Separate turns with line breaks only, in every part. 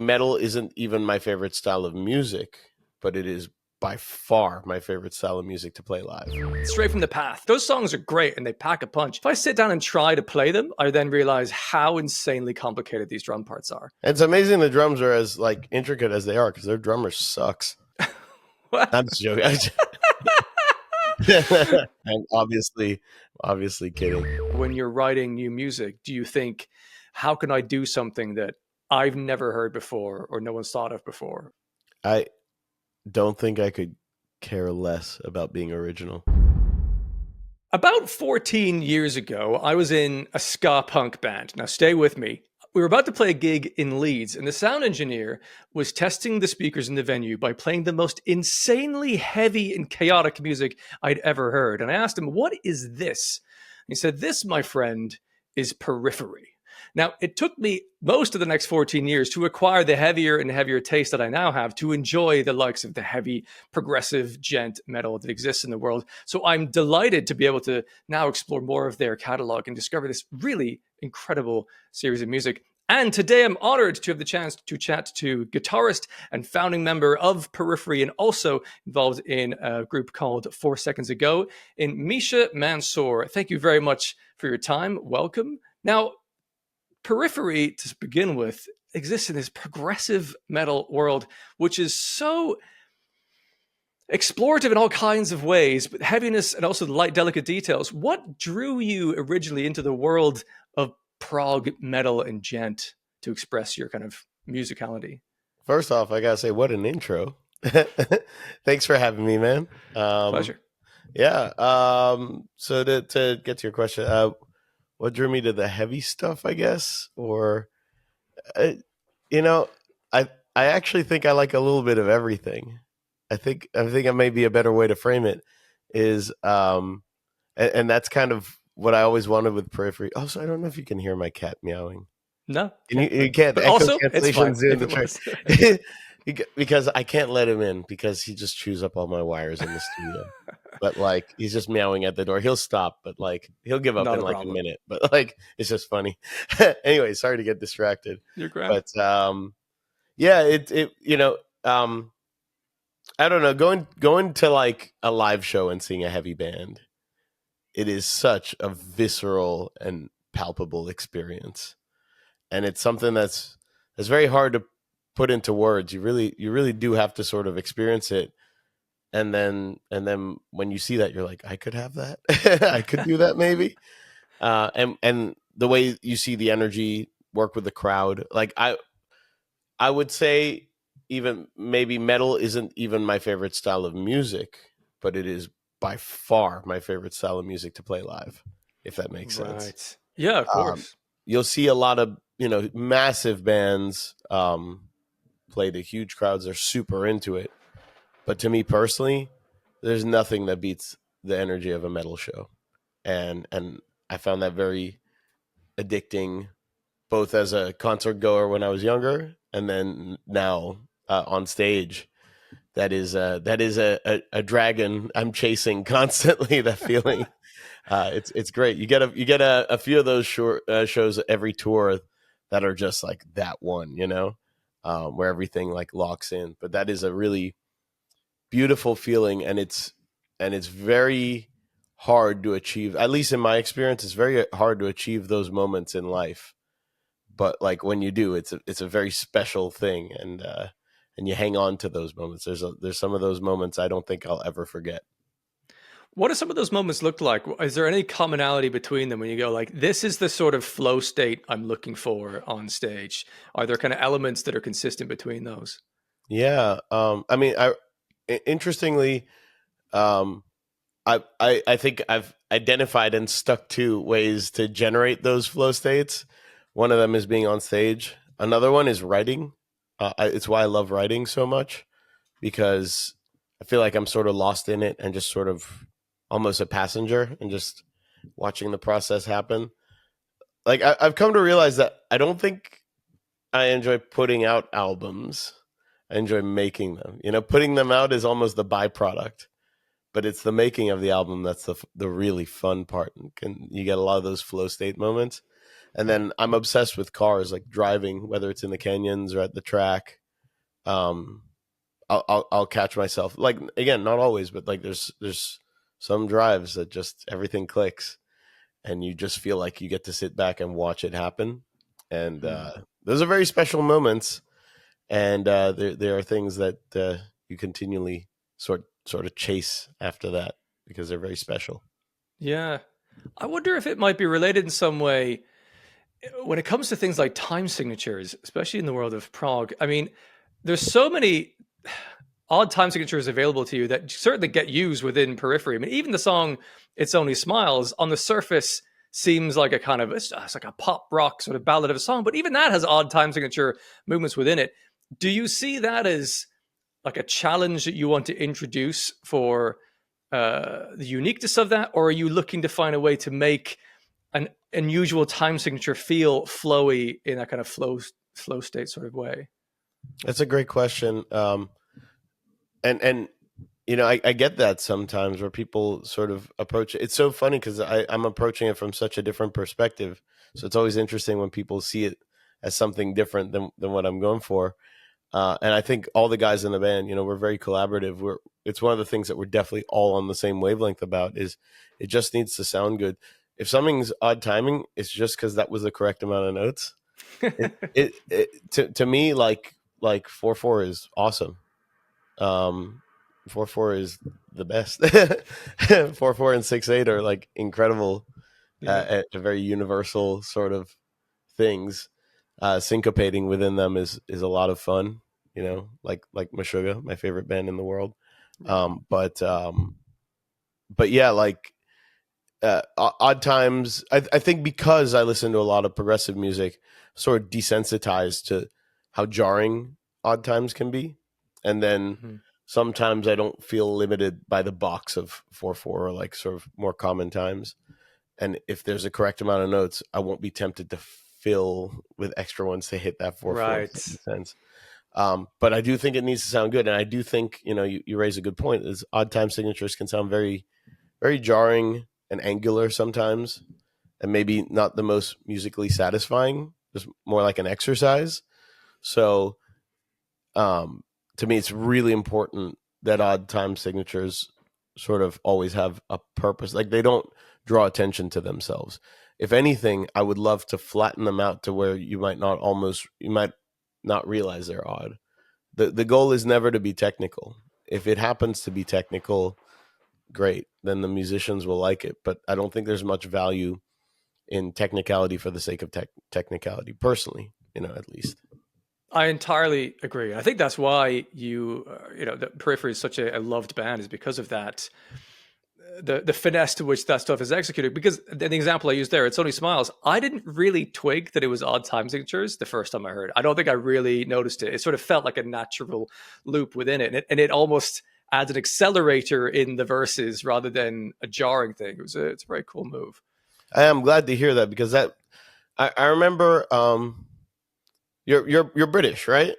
metal isn't even my favorite style of music, but it is by far my favorite style of music to play live.
Straight from the path. Those songs are great and they pack a punch. If I sit down and try to play them, I then realize how insanely complicated these drum parts are.
It's amazing the drums are as like intricate as they are because their drummer sucks. I'm just joking. I'm obviously kidding.
When you're writing new music, do you think, how can I do something that I've never heard before or no one's thought of before?
I don't think I could care less about being original.
About 14 years ago, I was in a ska punk band. Now, stay with me. We were about to play a gig in Leeds, and the sound engineer was testing the speakers in the venue by playing the most insanely heavy and chaotic music I'd ever heard. And I asked him, "What is this?" He said, "This, my friend, is Periphery." Now, it took me most of the next 14 years to acquire the heavier and heavier taste that I now have to enjoy the likes of the heavy, progressive gent metal that exists in the world. So I'm delighted to be able to now explore more of their catalog and discover this really incredible series of music. And today I'm honored to have the chance to chat to guitarist and founding member of Periphery and also involved in a group called 4 Seconds Ago in Misha Mansoor. Thank you very much for your time. Welcome. Now, Periphery, to begin with, exists in this progressive metal world, which is so explorative in all kinds of ways, but heaviness and also the light, delicate details. What drew you originally into the world of prog metal and gent to express your kind of musicality?
First off, I gotta say, what an intro. Thanks for having me, man.
Pleasure.
Yeah. So to get to your question, what drew me to the heavy stuff, I guess, or you know, I actually think I like a little bit of everything. I think it may be a better way to frame it is, and that's kind of what I always wanted with Periphery. Also, I don't know if you can hear my cat meowing.
No,
you can't.
But
Echo
also, it's fine
cancellation's doing
if
the
it
trick. Because I can't let him in because he just chews up all my wires in the studio. But like he's just meowing at the door. He'll stop, but like he'll give up
Not
in
a
like
problem.
a minute. But like it's just funny. Anyway, sorry to get distracted.
You're grand.
But yeah, I don't know. Going to like a live show and seeing a heavy band, it is such a visceral and palpable experience, and it's something that's very hard to put into words. You really do have to sort of experience it, and then when you see that, you're like, I could have that. I could do that maybe. And the way you see the energy work with the crowd, like I would say even maybe metal isn't even my favorite style of music, but it is by far my favorite style of music to play live, if that makes sense.
Right. Yeah, of course.
You'll see a lot of, massive bands play to huge crowds. They're super into it. But to me personally, there's nothing that beats the energy of a metal show. And I found that very addicting, both as a concert goer when I was younger and then now on stage. That is a dragon I'm chasing constantly. That feeling, it's great. You get a few of those short shows every tour that are just like that one, where everything like locks in. But that is a really beautiful feeling, and it's very hard to achieve. At least in my experience, it's very hard to achieve those moments in life. But like when you do, it's a very special thing, and you hang on to those moments. There's some of those moments I don't think I'll ever forget.
What do some of those moments look like? Is there any commonality between them when you go like, this is the sort of flow state I'm looking for on stage? Are there kind of elements that are consistent between those?
Yeah. I mean, interestingly, I think I've identified and stuck to ways to generate those flow states. One of them is being on stage. Another one is writing. It's why I love writing so much, because I feel like I'm sort of lost in it and just sort of almost a passenger and just watching the process happen. Like I've come to realize that I don't think I enjoy putting out albums. I enjoy making them. Putting them out is almost the byproduct, but it's the making of the album that's the really fun part. And you get a lot of those flow state moments. And then I'm obsessed with cars, like driving, whether it's in the canyons or at the track. Um, I'll catch myself, like, again, not always, but like there's some drives that just everything clicks, and you just feel like you get to sit back and watch it happen. And
Hmm.
those are very special moments, and there are things that you continually sort of chase after that because they're very special.
Yeah. I wonder if it might be related in some way when it comes to things like time signatures, especially in the world of prog. I mean, there's so many odd time signatures available to you that certainly get used within Periphery. I mean, even the song "It's Only Smiles" on the surface seems like a kind of it's like a pop rock sort of ballad of a song, but even that has odd time signature movements within it. Do you see that as like a challenge that you want to introduce for the uniqueness of that, or are you looking to find a way to make an unusual time signature feel flowy in that kind of flow state sort of way?
That's a great question. And I get that sometimes where people sort of approach it. It's so funny because I'm approaching it from such a different perspective. So it's always interesting when people see it as something different than what I'm going for. And I think all the guys in the band, we're very collaborative. It's one of the things that we're definitely all on the same wavelength about, is it just needs to sound good. If something's odd timing, it's just because that was the correct amount of notes. To me, like 4/4 is awesome. 4/4 is the best. 4/4 and 6/8 are like incredible,
Yeah.
at a very universal sort of things. Syncopating within them is a lot of fun. Like Meshuggah, my favorite band in the world.
Right.
But yeah, like odd times. I think because I listen to a lot of progressive music, sort of desensitized to how jarring odd times can be, and then
Mhm.
sometimes I don't feel limited by the box of 4/4 or like sort of more common times. And if there's a correct amount of notes, I won't be tempted to fill with extra ones to hit that 4/4. If that
Right.
makes sense. But I do think it needs to sound good, and I do think you raise a good point. Is odd time signatures can sound very very jarring and angular sometimes, and maybe not the most musically satisfying. Just more like an exercise. So um, to me, it's really important that odd time signatures sort of always have a purpose. Like they don't draw attention to themselves. If anything, I would love to flatten them out to where you might not realize they're odd. The goal is never to be technical. If it happens to be technical, great. Then the musicians will like it. But I don't think there's much value in technicality for the sake of technicality. Personally, at least.
I entirely agree. I think that's why the Periphery is such a loved band, is because of that, the finesse to which that stuff is executed. Because the example I used there, "It's Only Smiles," I didn't really twig that it was odd time signatures the first time I heard it. I don't think I really noticed it. It sort of felt like a natural loop within it, and it almost adds an accelerator in the verses rather than a jarring thing. It's a very cool move.
I am glad to hear that because I remember you're British, right?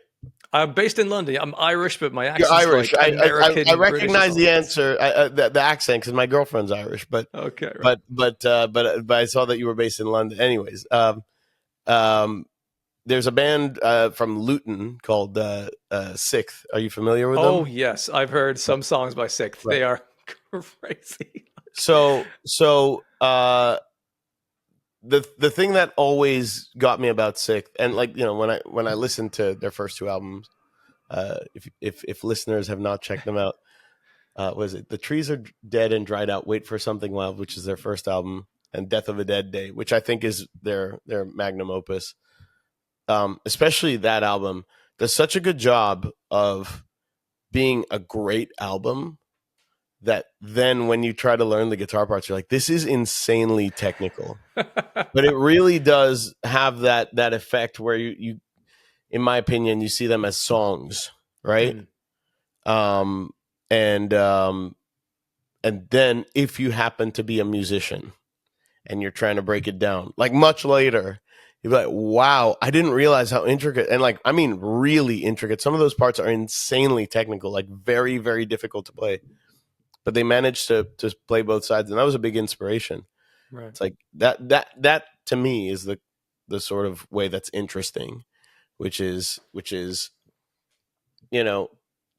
I'm based in London. I'm Irish, but my
You're
accent's
Irish.
like
I
American British or
recognize the
something.
answer, the accent, because my girlfriend's Irish. But
Okay, right.
but but uh, but but I saw that you were based in London. Anyways, um, there's a band from Luton called Sixth. Are you familiar with
Oh
them?
yes, I've heard some songs by Sixth.
Right.
They are crazy.
So the thing that always got me about Sixth, and like when I listened to their first two albums, if listeners have not checked them out, was it "The Trees Are Dead and Dried Out"? Wait for Something Wild, which is their first album, and "Death of a Dead Day," which I think is their magnum opus. Especially that album does such a good job of being a great album that then when you try to learn the guitar parts, you're like, this is insanely technical. But it really does have that effect where you in my opinion, you see them as songs, right?
Mm.
Um, and um, and then if you happen to be a musician and you're trying to break it down, like much later, you're like, wow, I didn't realize how intricate, and like, I mean, really intricate. Some of those parts are insanely technical, like very, very difficult to play, but they managed to play both sides. And that was a big inspiration.
Right.
It's like that to me is the sort of way that's interesting, which is you know,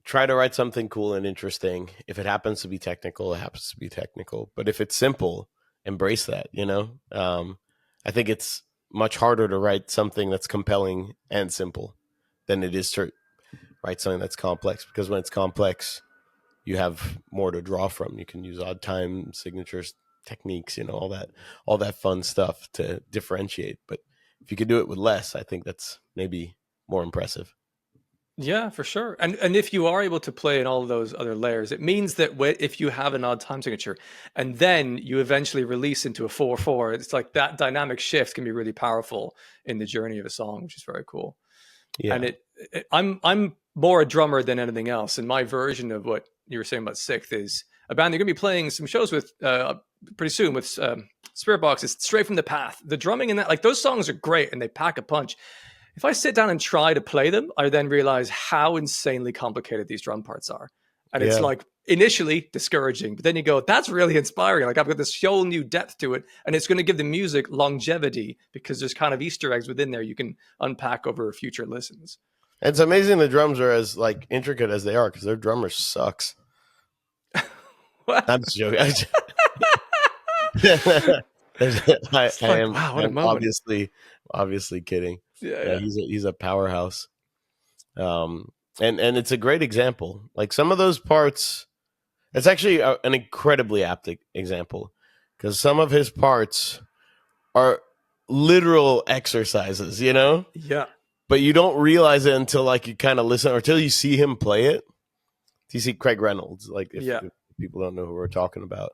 try to write something cool and interesting. If it happens to be technical, it happens to be technical. But if it's simple, embrace that, you know? I think it's much harder to write something that's compelling and simple than it is to write something that's complex, because when it's complex, you have more to draw from. You can use odd time signatures, techniques, you know, all that fun stuff to differentiate. But if you could do it with less, I think that's maybe more impressive.
Yeah, for sure. And if you are able to play in all of those other layers, it means that if you have an odd time signature and then you eventually release into a 4/4, it's like that dynamic shift can be really powerful in the journey of a song, which is very cool. And
Yeah.
I'm more a drummer than anything else. And my version of what you were saying about Sixth is a band they're going to be playing some shows with pretty soon with Spirit Box. It's Straight from the Path. The drumming in that, like those songs are great and they pack a punch. If I sit down and try to play them, I then realize how insanely complicated these drum parts are. And it's
Yeah.
like initially discouraging, but then you go, that's really inspiring. Like I've got this whole new depth to it. And it's going to give the music longevity because there's kind of Easter eggs within there you can unpack over future listens.
It's amazing the drums are as like intricate as they are, because their drummer sucks. I'm just joking. I
It's like,
am
wow, what a
I'm
moment.
obviously kidding.
Yeah,
Yeah,
yeah.
he's a powerhouse. And it's a great example. Like some of those parts, it's actually an incredibly apt example, because some of his parts are literal exercises, you know,
Yeah.
but you don't realize it until like you kind of listen or until you see him play it. You see Craig Reynolds, like
Yeah.
if people don't know who we're talking about.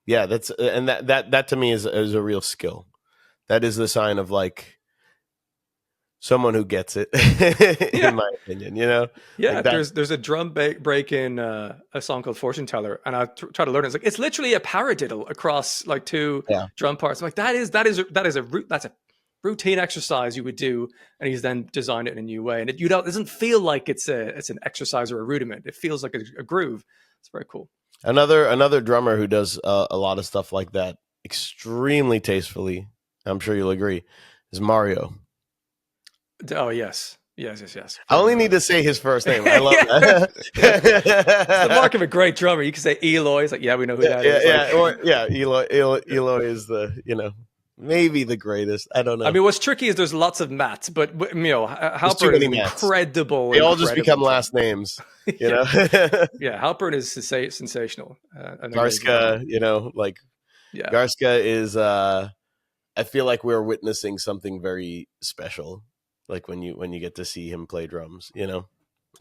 Yeah, that's and that to me is a real skill. That is the sign of like someone who gets it,
Yeah.
in my opinion. You know,
Yeah,
like that.
there's a drum break in a song called Fortune Teller, and I try to learn it. It's like it's literally a paradiddle across like two
Yeah,
drum parts. I'm like that's a routine exercise you would do, and he's then designed it in a new way, and it doesn't feel like it's an exercise or a rudiment. It feels like a groove. It's very cool.
another drummer who does a lot of stuff like that extremely tastefully. I'm sure you'll agree. Is Mario.
Oh yes, yes, yes, yes.
I
From
only need to say his first name. I love
yeah, it's the
that.
mark of a great drummer. You can say Eloy. It's like yeah, we know who
Yeah,
that
yeah,
is. Like
yeah. Or yeah, Eloy is the, you know, maybe the greatest. I don't
I
know.
mean, what's tricky is there's lots of Mats, but you know,
There's too
Halpern is
many
an
Mats.
incredible,
They all just
incredible
become
drummer.
last names, you
Yeah,
know.
yeah. Halpern is sensational, an amazing drummer.
Garska, you know, like
Yeah,
Garska is. I feel like we're witnessing something very special, like when you get to see him play drums. You know,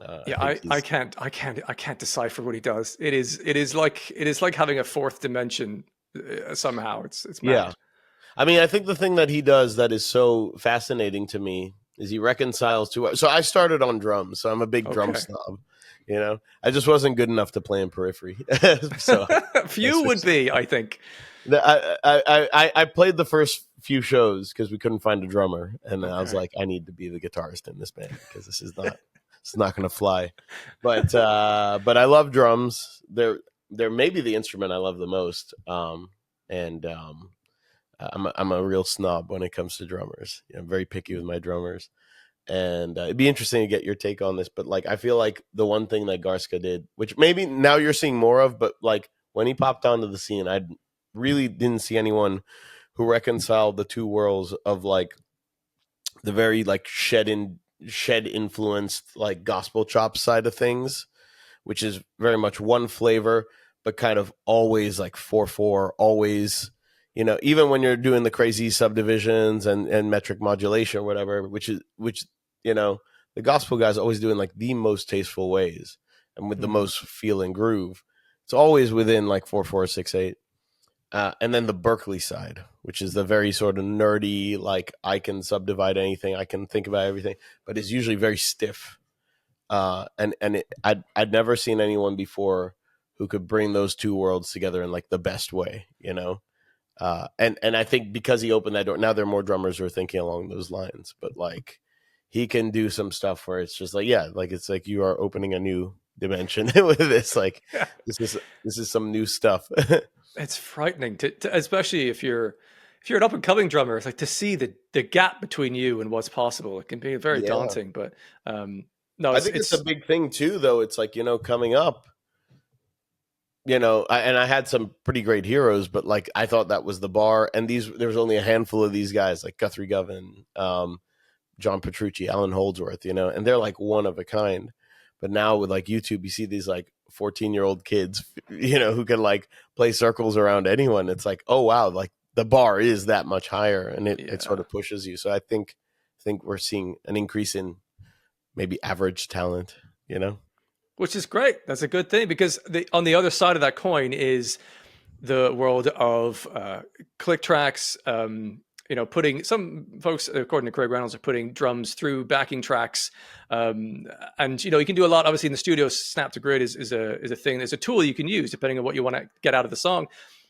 I
yeah.
think
I can't decipher what he does. It is like having a fourth dimension somehow. It's
yeah.
mad.
I mean, I think the thing that he does that is so fascinating to me is he reconciles to. So I started on drums, so I'm a big drum
Okay,
snob. You know, I just wasn't good enough to play in Periphery, so I
few would
switched.
be, I think.
I played the first few shows because we couldn't find a drummer, and I was
Okay.
like, I need to be the guitarist in this band because this is not going to fly. But I love drums. They're maybe the instrument I love the most. And I'm a real snob when it comes to drummers. I'm very picky with my drummers, and it'd be interesting to get your take on this. But like, I feel like the one thing that Garska did, which maybe now you're seeing more of, but like when he popped onto the scene, I really didn't see anyone who reconciled the two worlds of like the very like shed influenced like gospel chop side of things, which is very much one flavor, but kind of always like 4/4, always, you know, even when you're doing the crazy subdivisions and metric modulation or whatever, which, you know, the gospel guys always doing like the most tasteful ways and with the
Mhm.
most feel and groove. It's always within like 4/4, 6/8. And then the Berkeley side, which is the very sort of nerdy, like I can subdivide anything, I can think about everything, but it's usually very stiff. I'd never seen anyone before who could bring those two worlds together in like the best way, you know. And I think because he opened that door, now there are more drummers who are thinking along those lines. But like, he can do some stuff where it's just like, yeah, like it's like you are opening a new dimension with this. Like, this is some new stuff.
It's frightening, especially if you're if you're an up and coming drummer, it's like to see the gap between you and what's possible. It can be very
Yeah.
daunting, but no,
I think it's a big thing too, though. It's like, coming up, and I had some pretty great heroes, but like I thought that was the bar. And there was only a handful of these guys, like Guthrie Govan, John Petrucci, Alan Holdsworth, and they're like one of a kind. But now with like YouTube, you see these like 14-year-old kids, who can like play circles around anyone. It's like, oh wow, like the bar is that much higher, and it sort of pushes you. So I think we're seeing an increase in maybe average talent,
which is great. That's a good thing, because on the other side of that coin is the world of click tracks. Putting some folks, according to Craig Reynolds, are putting drums through backing tracks, and you can do a lot. Obviously, in the studio, snap to grid is a thing. There's a tool you can use depending on what you want to get out of the song,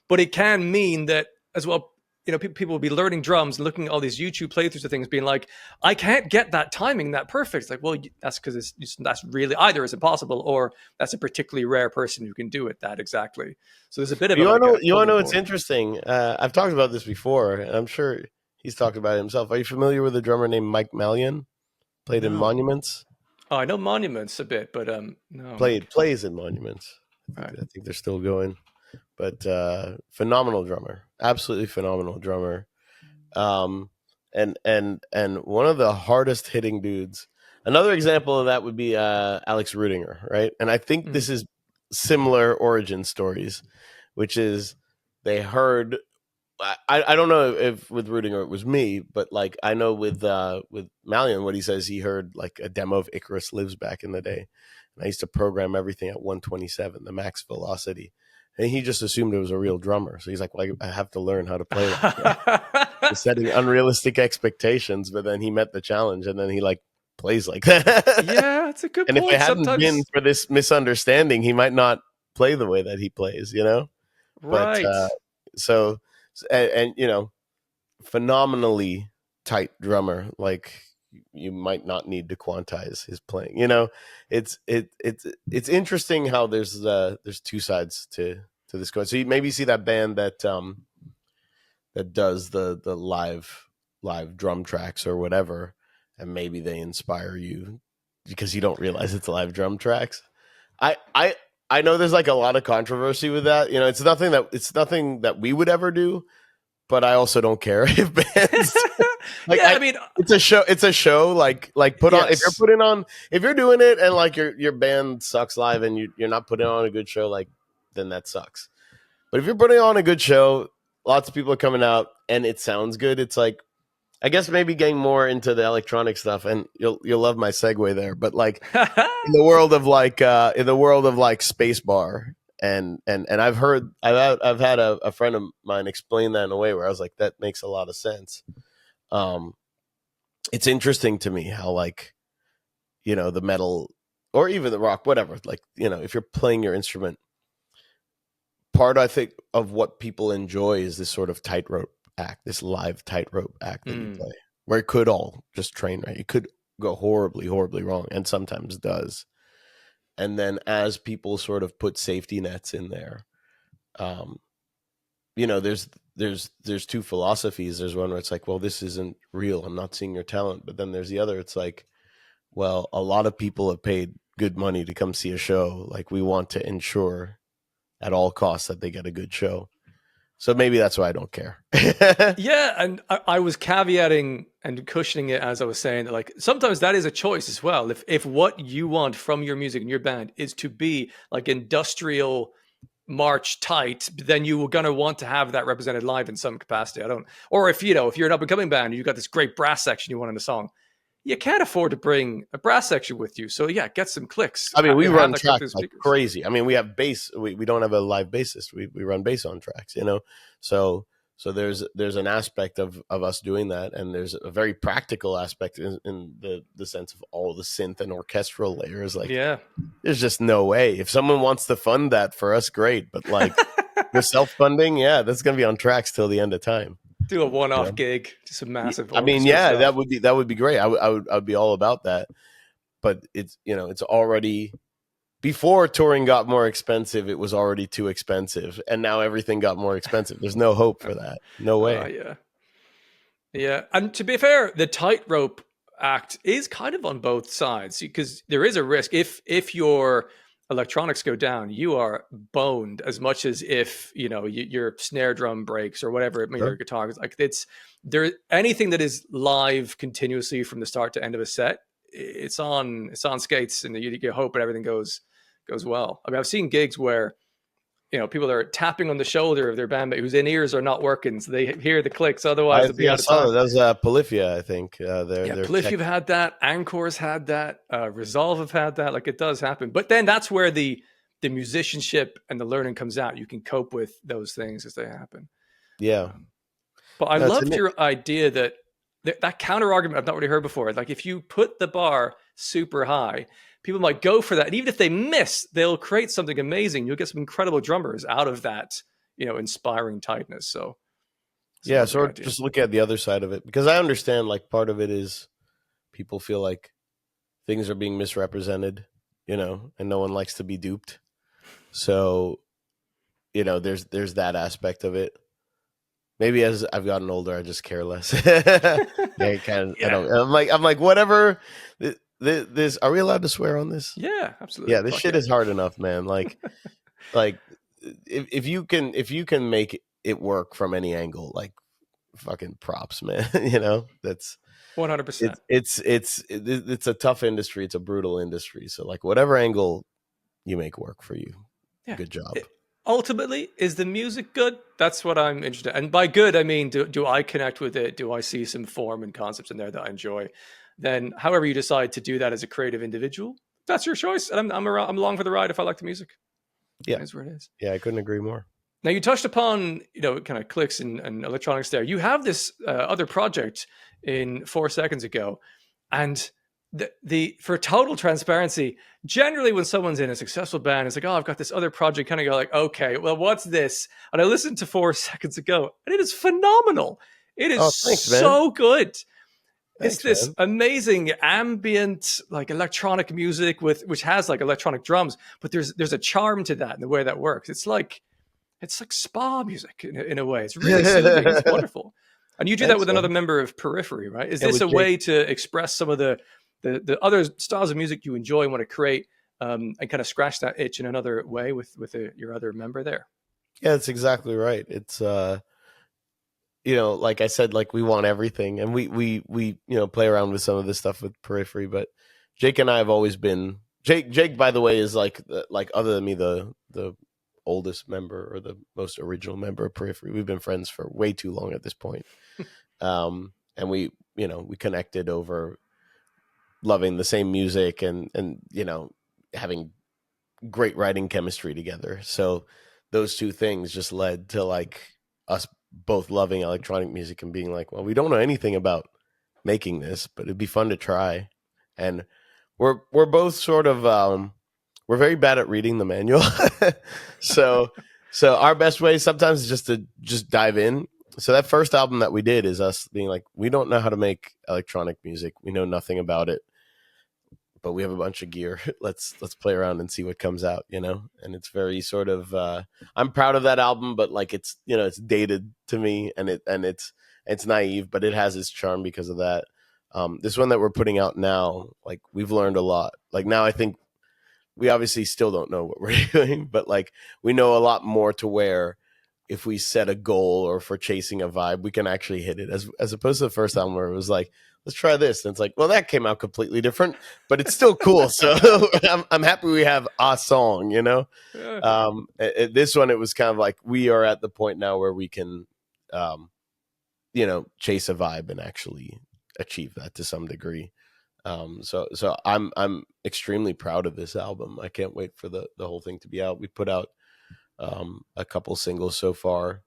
but it can mean that as well. People will be learning drums and looking at all these YouTube playthroughs of things, being like, I can't get that timing that perfect. It's like, well, that's because that's really either is impossible, or that's a particularly rare person who can do it that exactly. So there's a bit of
you
a,
want
like
to you want to know what's
board.
interesting? I've talked about this before, and I'm sure he's talked about it himself. Are you familiar with a drummer named Mike Mallion? Played in
No,
Monuments.
oh, I know Monuments a bit, but no,
Plays in Monuments.
all right.
I think they're still going. But phenomenal drummer, absolutely phenomenal drummer, and one of the hardest hitting dudes. Another example of that would be Alex Rudinger, right? And I think this is similar origin stories, which is they heard. I don't know if with Rudinger it was me, but like I know with Mallion, what he says, he heard like a demo of Icarus Lives back in the day, and I used to program everything at 127, the max velocity. And he just assumed it was a real drummer. So he's like, well, I have to learn how to play like that. Setting unrealistic expectations, but then he met the challenge, and then he like plays like that.
Yeah, that's a good
And if it
point.
hadn't been
Sometimes,
for this misunderstanding, he might not play the way that he plays, But
right?
so, and phenomenally tight drummer. Like you might not need to quantize his playing. It's interesting how there's two sides to this coin. So you maybe see that band that does the live drum tracks or whatever, and maybe they inspire you because you don't realize it's live drum tracks. I know there's like a lot of controversy with that. It's nothing that we would ever do, but I also don't care if bands like
Yeah, I mean,
it's a show. It's a show. Like put on
yes.
if you're doing it and like your band sucks live and you're not putting on a good show, like then that sucks. But if you're putting on a good show, lots of people are coming out and it sounds good. It's like I guess maybe getting more into the electronic stuff, and you'll love my segue there. But like in the world of like Spacebar, and I've had a friend of mine explain that in a way where I was like, that makes a lot of sense. It's interesting to me how like the metal or even the rock, whatever, like if you're playing your instrument, part I think of what people enjoy is this sort of tightrope act, this live tightrope act that you play, where it could all just train right. It could go horribly, horribly wrong, and sometimes does. And then as people sort of put safety nets in there, there's two philosophies. There's one where it's like, well, this isn't real. I'm not seeing your talent. But then there's the other. It's like, well, a lot of people have paid good money to come see a show. Like we want to ensure at all costs that they get a good show. So maybe that's why I don't care.
Yeah, and I was caveating and cushioning it as I was saying that like sometimes that is a choice as well. If what you want from your music and your band is to be like industrial march tight, then you were going to want to have that represented live in some capacity. Or if you're an up and coming band and you've got this great brass section you want in a song, you can't afford to bring a brass section with you. So yeah, get some clicks.
I mean, we run
that come
tracks
through the
like
speakers.
crazy. I mean, we have bass. We don't have a live bassist. We run bass on tracks, So there's an aspect of us doing that, and there's a very practical aspect in the sense of all the synth and orchestral layers. Like,
Yeah.
there's just no way. If someone wants to fund that for us, great. But like the self funding, yeah, that's gonna be on tracks till the end of time.
Do a one-off gig, just a massive
I mean,
orchestra
yeah,
stuff.
that would be great. I would be all about that. But it's it's already before touring got more expensive. It was already too expensive, and now everything got more expensive. There's no hope for that. No way.
Yeah. Yeah, and to be fair, the tightrope act is kind of on both sides because there is a risk if your electronics go down, you are boned as much as if your snare drum breaks or whatever it may your
Sure.
guitar is like. It's there anything that is live continuously from the start to end of a set. It's on skates, and you hope that everything goes well. I mean, I've seen gigs where people are tapping on the shoulder of their bandmate whose in ears are not working, so they hear the clicks. Otherwise,
I
they'll be
think I
out of
saw
time.
that. That was Polyphia, I think.
Yeah,
Their
Polyphia
tech.
have had that. Anchor's had that. Resolve have had that. Like it does happen, but then that's where the musicianship and the learning comes out. You can cope with those things as they happen.
Yeah.
Um, but I
No, it's
loved your idea that counter argument I've not really heard before. Like if you put the bar super high, people might go for that, and even if they miss, they'll create something amazing. You'll get some incredible drummers out of that, inspiring tightness. So it's a
yeah,
lovely
sort of
idea.
just look at the other side of it because I understand like part of it is people feel like things are being misrepresented, and no one likes to be duped. So, there's that aspect of it. Maybe as I've gotten older, I just care less. Yeah, kind of. I
Yeah,
don't. I'm like whatever. This are we allowed to swear on this?
yeah, absolutely.
Yeah, this
Fuck
shit
yeah.
is hard enough, man. Like if you can make it work from any angle, like fucking props, man. That's
100%.
it's a tough industry. It's a brutal industry. So like whatever angle you make work for you,
Yeah.
good job.
Ultimately, is the music good? That's what I'm interested in. And by good, I mean, do I connect with it? Do I see some form and concepts in there that I enjoy? Then, however you decide to do that as a creative individual, that's your choice. And I'm along for the ride if I like the music.
Yeah,
It is where it is.
yeah, I couldn't agree more.
Now, you touched upon, kind of clicks and electronics there. You have this other project in 4 seconds ago. And the for total transparency, generally when someone's in a successful band, it's like, oh, I've got this other project. Kind of go like, okay, well, what's this? And I listened to 4 seconds ago, and it is phenomenal. It is
Oh, thanks, man.
so good. It's
Thanks,
this
man.
amazing ambient, like electronic music which has like electronic drums, but there's a charm to that and the way that works. It's like spa music in a way. It's really soothing. It's wonderful. And you do that
Thanks,
with another
man.
member of Periphery, right? Is
Yeah,
this
with
a
Jake.
way to express some of the other styles of music you enjoy and want to create, and kind of scratch that itch in another way with your other member there?
Yeah, that's exactly right. It's like I said, like we want everything, and we play around with some of this stuff with Periphery, but Jake and I have always been Jake. Jake, by the way, is like other than me, the oldest member or the most original member of Periphery. We've been friends for way too long at this point, and we connected over loving the same music and having great writing chemistry together. So those two things just led to like us both loving electronic music and being like, well, we don't know anything about making this, but it'd be fun to try. And we're both sort of we're very bad at reading the manual. so so our best way sometimes is just to just dive in. So that first album that we did is us being like, we don't know how to make electronic music. We know nothing about it, but we have a bunch of gear. Let's play around and see what comes out, And it's very sort of I'm proud of that album, but like it's dated to me and it's naive, but it has its charm because of that. This one that we're putting out now, like we've learned a lot. Like now I think we obviously still don't know what we're doing, but like we know a lot more to where if we set a goal or if we're chasing a vibe, we can actually hit it as opposed to the first album where it was like, let's try this. And it's like, well, that came out completely different, but it's still cool. So I'm happy we have a song.
Yeah.
This one, it was kind of like we are at the point now where we can, chase a vibe and actually achieve that to some degree. So I'm extremely proud of this album. I can't wait for the whole thing to be out. We put out a couple singles so far,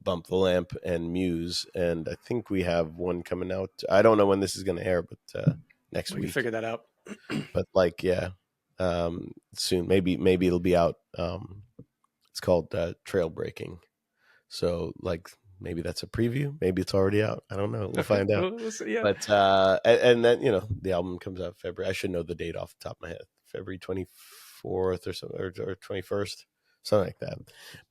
Bump the Lamp and Muse, and I think we have one coming out. I don't know when this is going to air, but next
We can
week.
figure that out.
But like, yeah, soon. Maybe it'll be out. It's called Trail Breaking. So like, maybe that's a preview. Maybe it's already out. I don't know. We'll
Okay.
find out.
We'll see, yeah.
But and then the album comes out February. I should know the date off the top of my head. February 24th or something or 21st, something like that.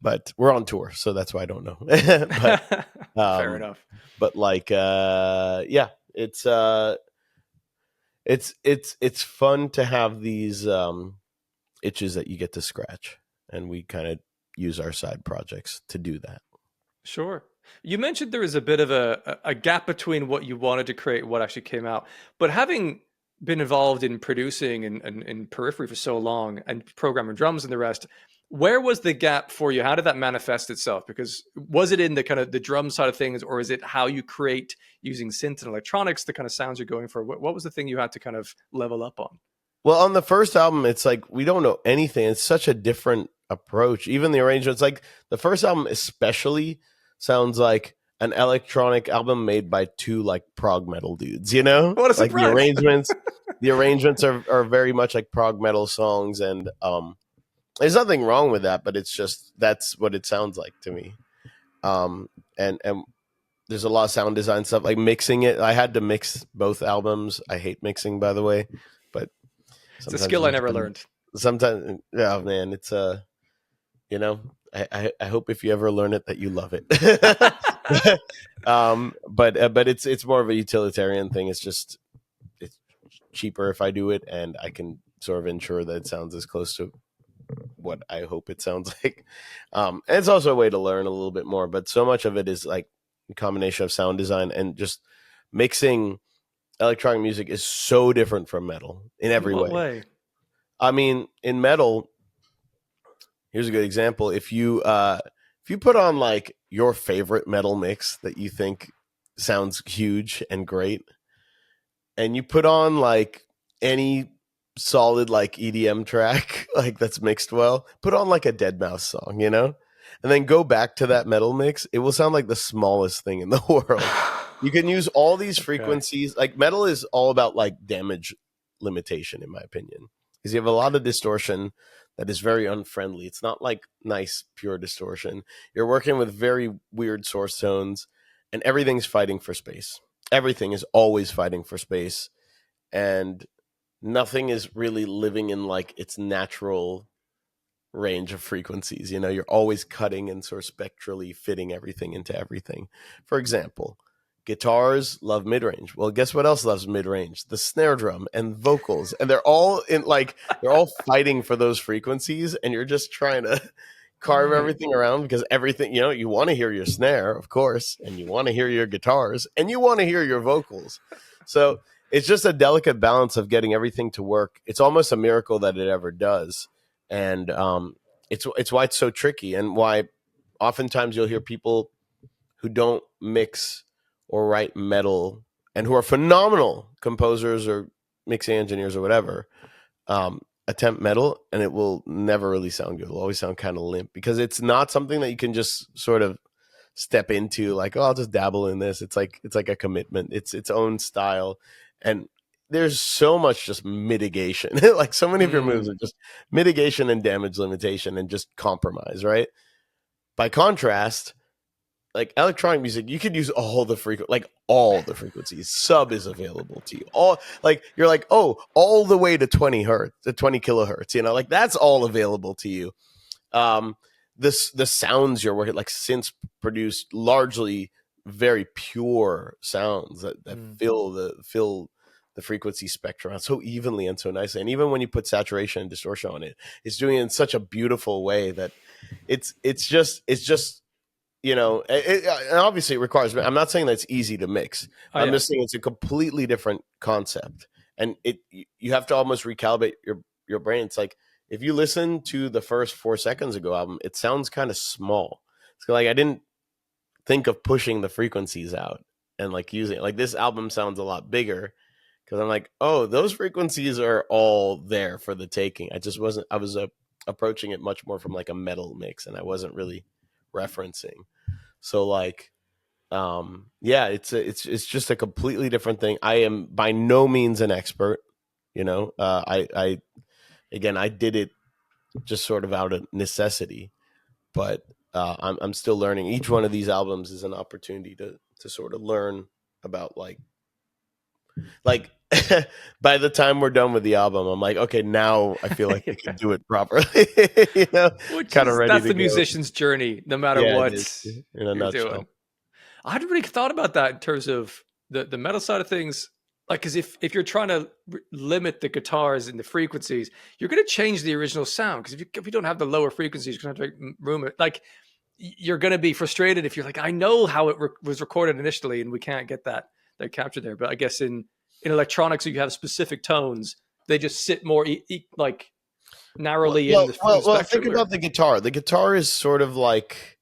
But we're on tour, so that's why I don't know. but
Fair
um,
enough.
but like yeah, it's fun to have these itches that you get to scratch, and we kind of use our side projects to do that.
Sure. You mentioned there was a bit of a gap between what you wanted to create and what actually came out. But having been involved in producing and in Periphery for so long and programming drums and the rest, where was the gap for you? How did that manifest itself? Because was it in the kind of the drum side of things, or is it how you create using synth and electronics, the kind of sounds you're going for? What was the thing you had to kind of level up on?
Well, on the first album, it's like we don't know anything. It's such a different approach. Even the arrangements, like the first album, especially sounds like an electronic album made by two like prog metal dudes. You know,
What a
like
surprise!
the arrangements are very much like prog metal songs, and there's nothing wrong with that, but it's just that's what it sounds like to me. Um, and there's a lot of sound design stuff like mixing it. I had to mix both albums. I hate mixing, by the way, but
It's a
sometimes
skill
you
I
just
never
gotta,
learned.
sometimes, oh man, it's you know, I hope if you ever learn it that you love it. But it's more of a utilitarian thing. It's just it's cheaper if I do it, and I can sort of ensure that it sounds as close to what I hope it sounds like. And it's also a way to learn a little bit more. But so much of it is like a combination of sound design and just mixing. Electronic music is so different from metal in
In
every
what
way.
way?
I mean, in metal, here's a good example. If you put on like your favorite metal mix that you think sounds huge and great, and you put on like any solid like EDM track like that's mixed well, put on like a Dead Mouse song, you know, and then go back to that metal mix, it will sound like the smallest thing in the world. You can use all these
Okay.
frequencies. Like metal is all about like damage limitation, in my opinion, because you have a lot of distortion that is very unfriendly. It's not like nice pure distortion. You're working with very weird source tones, and everything's fighting for space. Everything is always fighting for space, and nothing is really living in like its natural range of frequencies. You know, you're always cutting and sort of spectrally fitting everything into everything. For example, guitars love mid-range. Well, guess what else loves mid-range? The snare drum and vocals. And they're all fighting for those frequencies, and you're just trying to carve
Mm.
everything around because everything, you know, you want to hear your snare, of course, and you want to hear your guitars, and you want to hear your vocals. So it's just a delicate balance of getting everything to work. It's almost a miracle that it ever does, and it's why it's so tricky, and why oftentimes you'll hear people who don't mix or write metal and who are phenomenal composers or mixing engineers or whatever attempt metal, and it will never really sound good. It'll always sound kind of limp because it's not something that you can just sort of step into like, oh, I'll just dabble in this. It's like a commitment. It's its own style, and there's so much just mitigation. Like so many of your moves
Mm.
are just mitigation and damage limitation and just compromise, right? By contrast, like electronic music, you could use all the frequencies. Sub is available to you. All like you're like, oh, all the way to 20 hertz, to 20 kilohertz. You know, like that's all available to you. Um, the sounds you're working like synths produce largely very pure sounds that
Mm.
fill the frequency spectrum out so evenly and so nicely. And even when you put saturation and distortion on it, it's doing it in such a beautiful way that it's just and obviously it requires. I'm not saying that it's easy to mix.
Oh
I'm
yeah.
just saying it's a completely different concept, and you have to almost recalibrate your brain. It's like if you listen to the first 4 seconds ago album, it sounds kind of small. It's like I didn't think of pushing the frequencies out and like using it. Like this album sounds a lot bigger because I'm like, oh, those frequencies are all there for the taking. I just wasn't. I was approaching it much more from like a metal mix, and I wasn't really referencing. So like yeah, it's just a completely different thing. I am by no means an expert, you know. I again I did it just sort of out of necessity, but I'm still learning. Each one of these albums is an opportunity to sort of learn about like Like by the time we're done with the album, I'm like, okay, now I feel like we can
Yeah.
do it properly. you know,
Which
kind of
is
ready
that's
to
the
go.
musician's journey, no matter
Yeah, it
what
is in a
you're doing.
nutshell.
I hadn't really thought about that in terms of the metal side of things. Like, because if you're trying to limit the guitars and the frequencies, you're going to change the original sound. Because if you don't have the lower frequencies, you're going to have to make room. Like, you're going to be frustrated if you're like, I know how it was recorded initially, and we can't get that captured there. But I guess in electronics, if you have specific tones, they just sit more like
Well,
narrowly in
well,
the
well, well, think
spectrum.
about
Or
the guitar. The guitar is sort of like,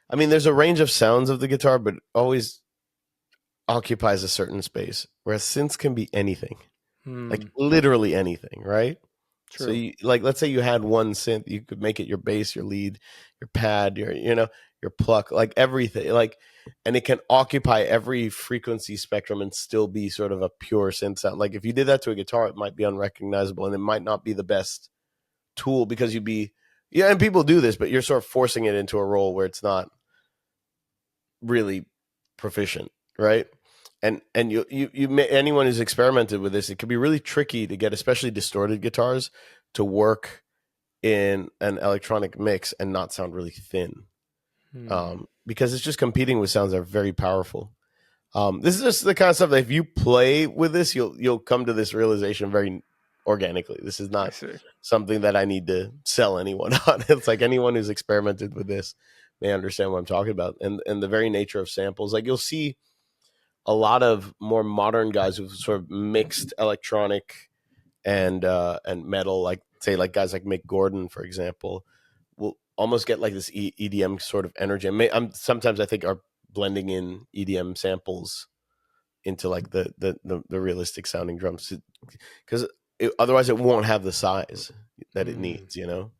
I mean, there's a range of sounds of the guitar, but always occupies a certain space. Whereas synths can be anything, like literally anything, right? So
true.
you like, let's say you had one synth, you could make it your bass, your lead, your pad, your pluck, like everything, like, and it can occupy every frequency spectrum and still be sort of a pure synth sound. Like if you did that to a guitar, it might be unrecognizable and it might not be the best tool because you'd be, yeah, and people do this, but you're sort of forcing it into a role where it's not really proficient, right? And anyone who's experimented with this, it can be really tricky to get, especially distorted guitars, to work in an electronic mix and not sound really thin,
Hmm.
because it's just competing with sounds that are very powerful. This is just the kind of stuff that if you play with this, you'll come to this realization very organically. This is
I
not
see.
something that I need to sell anyone on. It's like anyone who's experimented with this may understand what I'm talking about, and the very nature of samples. Like you'll see a lot of more modern guys who've sort of mixed electronic and metal, like say like guys like Mick Gordon, for example, will almost get like this EDM sort of energy. I'm sometimes I think are blending in EDM samples into like the realistic sounding drums because otherwise it won't have the size that it
Hmm.
needs. You know.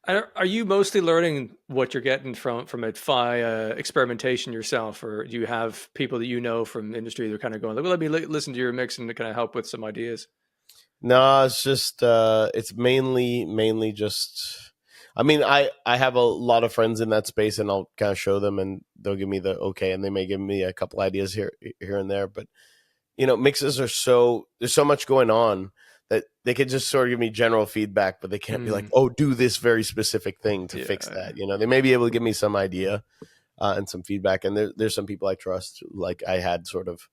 Are you mostly learning what you're getting from it via experimentation yourself, or do you have people that you know from the industry that are kind of going, like, well, let me listen to your mix and kind of help with some ideas?
No, it's just it's mainly just. I mean, I have a lot of friends in that space, and I'll kind of show them, and they'll give me the okay, and they may give me a couple ideas here and there. But mixes are so there's so much going on that they could just sort of give me general feedback, but they can't be like,
Hmm.
oh, do this very specific thing to fix
Yeah.
that. They may be able to give me some idea and some feedback, and there's some people I trust, like I had sort of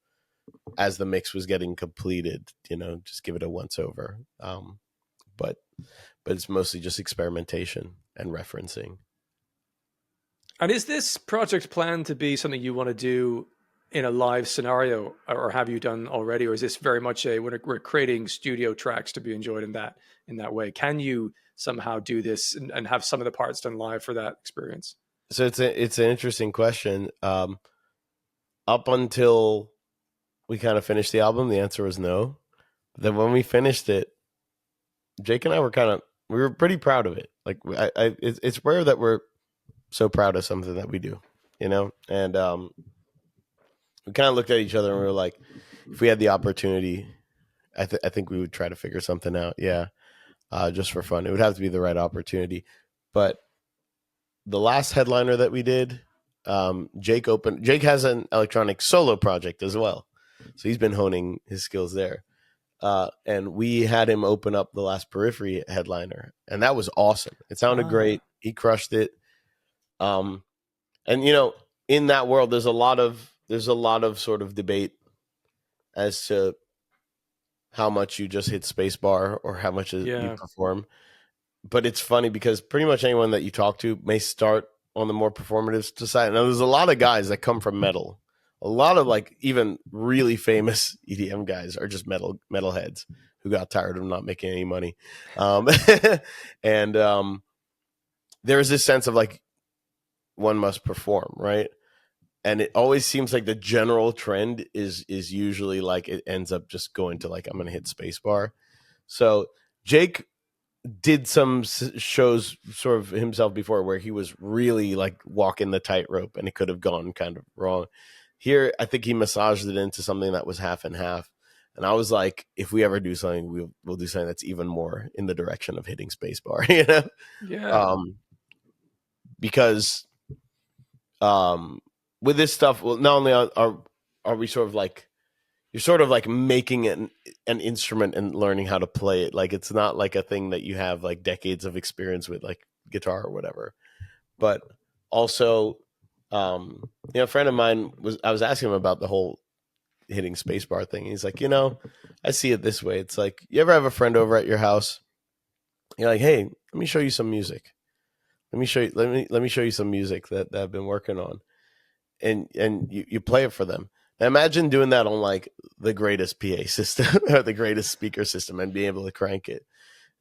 as the mix was getting completed, just give it a once over. But it's mostly just experimentation and referencing.
And is this project planned to be something you want to do in a live scenario, or have you done already, or is this very much we're creating studio tracks to be enjoyed in that way? Can you somehow do this and have some of the parts done live for that experience?
So it's an interesting question. Up until we kind of finished the album, the answer was no. But then when we finished it, Jake and I we were pretty proud of it. Like it's rare that we're so proud of something that we do, and we kind of looked at each other and we were like, if we had the opportunity, I think we would try to figure something out. Yeah, just for fun. It would have to be the right opportunity. But the last headliner that we did, Jake has an electronic solo project as well, so he's been honing his skills there. And we had him open up the last Periphery headliner, and that was awesome. It sounded
Ah,
great. He crushed it. Um, and in that world, there's a lot of sort of debate as to how much you just hit spacebar or how much you
yeah,
perform. But it's funny because pretty much anyone that you talk to may start on the more performative side. Now, there's a lot of guys that come from metal. A lot of like even really famous EDM guys are just metalheads who got tired of not making any money, um, and there's this sense of like one must perform, right? And it always seems like the general trend is usually like it ends up just going to like I'm gonna hit spacebar. So Jake did some shows sort of himself before where he was really like walking the tightrope and it could have gone kind of wrong. Here, I think he massaged it into something that was half and half. And I was like, if we ever do something, we'll do something that's even more in the direction of hitting spacebar,
yeah.
um, because with this stuff, well, not only are we sort of like you're sort of like making an instrument and learning how to play it. Like it's not like a thing that you have like decades of experience with, like guitar or whatever. But also, a friend of mine I was asking him about the whole hitting spacebar thing. He's like, I see it this way. It's like, you ever have a friend over at your house? You're like, hey, let me show you some music. Let me show you some music that I've been working on, and you play it for them. Now imagine doing that on like the greatest PA system or the greatest speaker system and being able to crank it.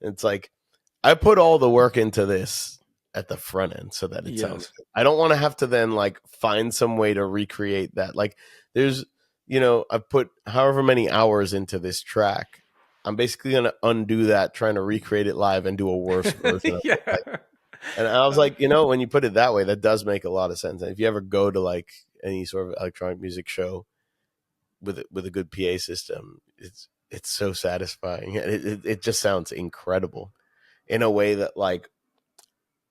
It's like, I put all the work into this at the front end so that it sounds
Yes.
good. I don't want to have to then like find some way to recreate that. Like there's, I've put however many hours into this track. I'm basically going to undo that, trying to recreate it live and do a worse version of it.
Yeah.
And I was like, when you put it that way, that does make a lot of sense. And if you ever go to like any sort of electronic music show with a good PA system, it's so satisfying. It just sounds incredible in a way that like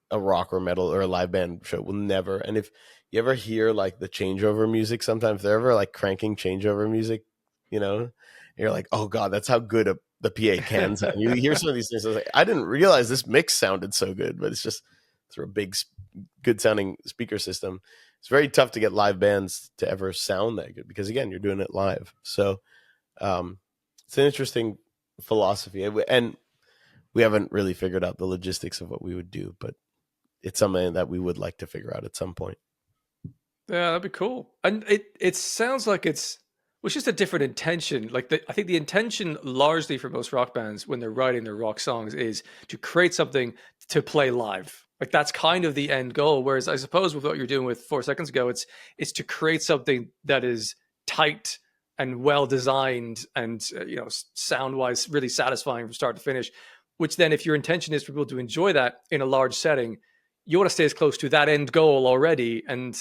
a rock or metal or a live band show will never. And if you ever hear like the changeover music, sometimes they're ever like cranking changeover music, and you're like, oh god, that's how good the PA can sound. You hear some of these things, I was like, I didn't realize this mix sounded so good, but it's just through a big, good sounding speaker system. It's very tough to get live bands to ever sound that good because again, you're doing it live. So it's an interesting philosophy, and we haven't really figured out the logistics of what we would do, but it's something that we would like to figure out at some point.
Yeah, that'd be cool. And it sounds like it's just a different intention. Like I think the intention largely for most rock bands when they're writing their rock songs is to create something to play live. Like that's kind of the end goal. Whereas I suppose with what you're doing with 4 seconds ago, it's to create something that is tight and well designed and sound wise really satisfying from start to finish. Which then, if your intention is for people to enjoy that in a large setting, you want to stay as close to that end goal already, and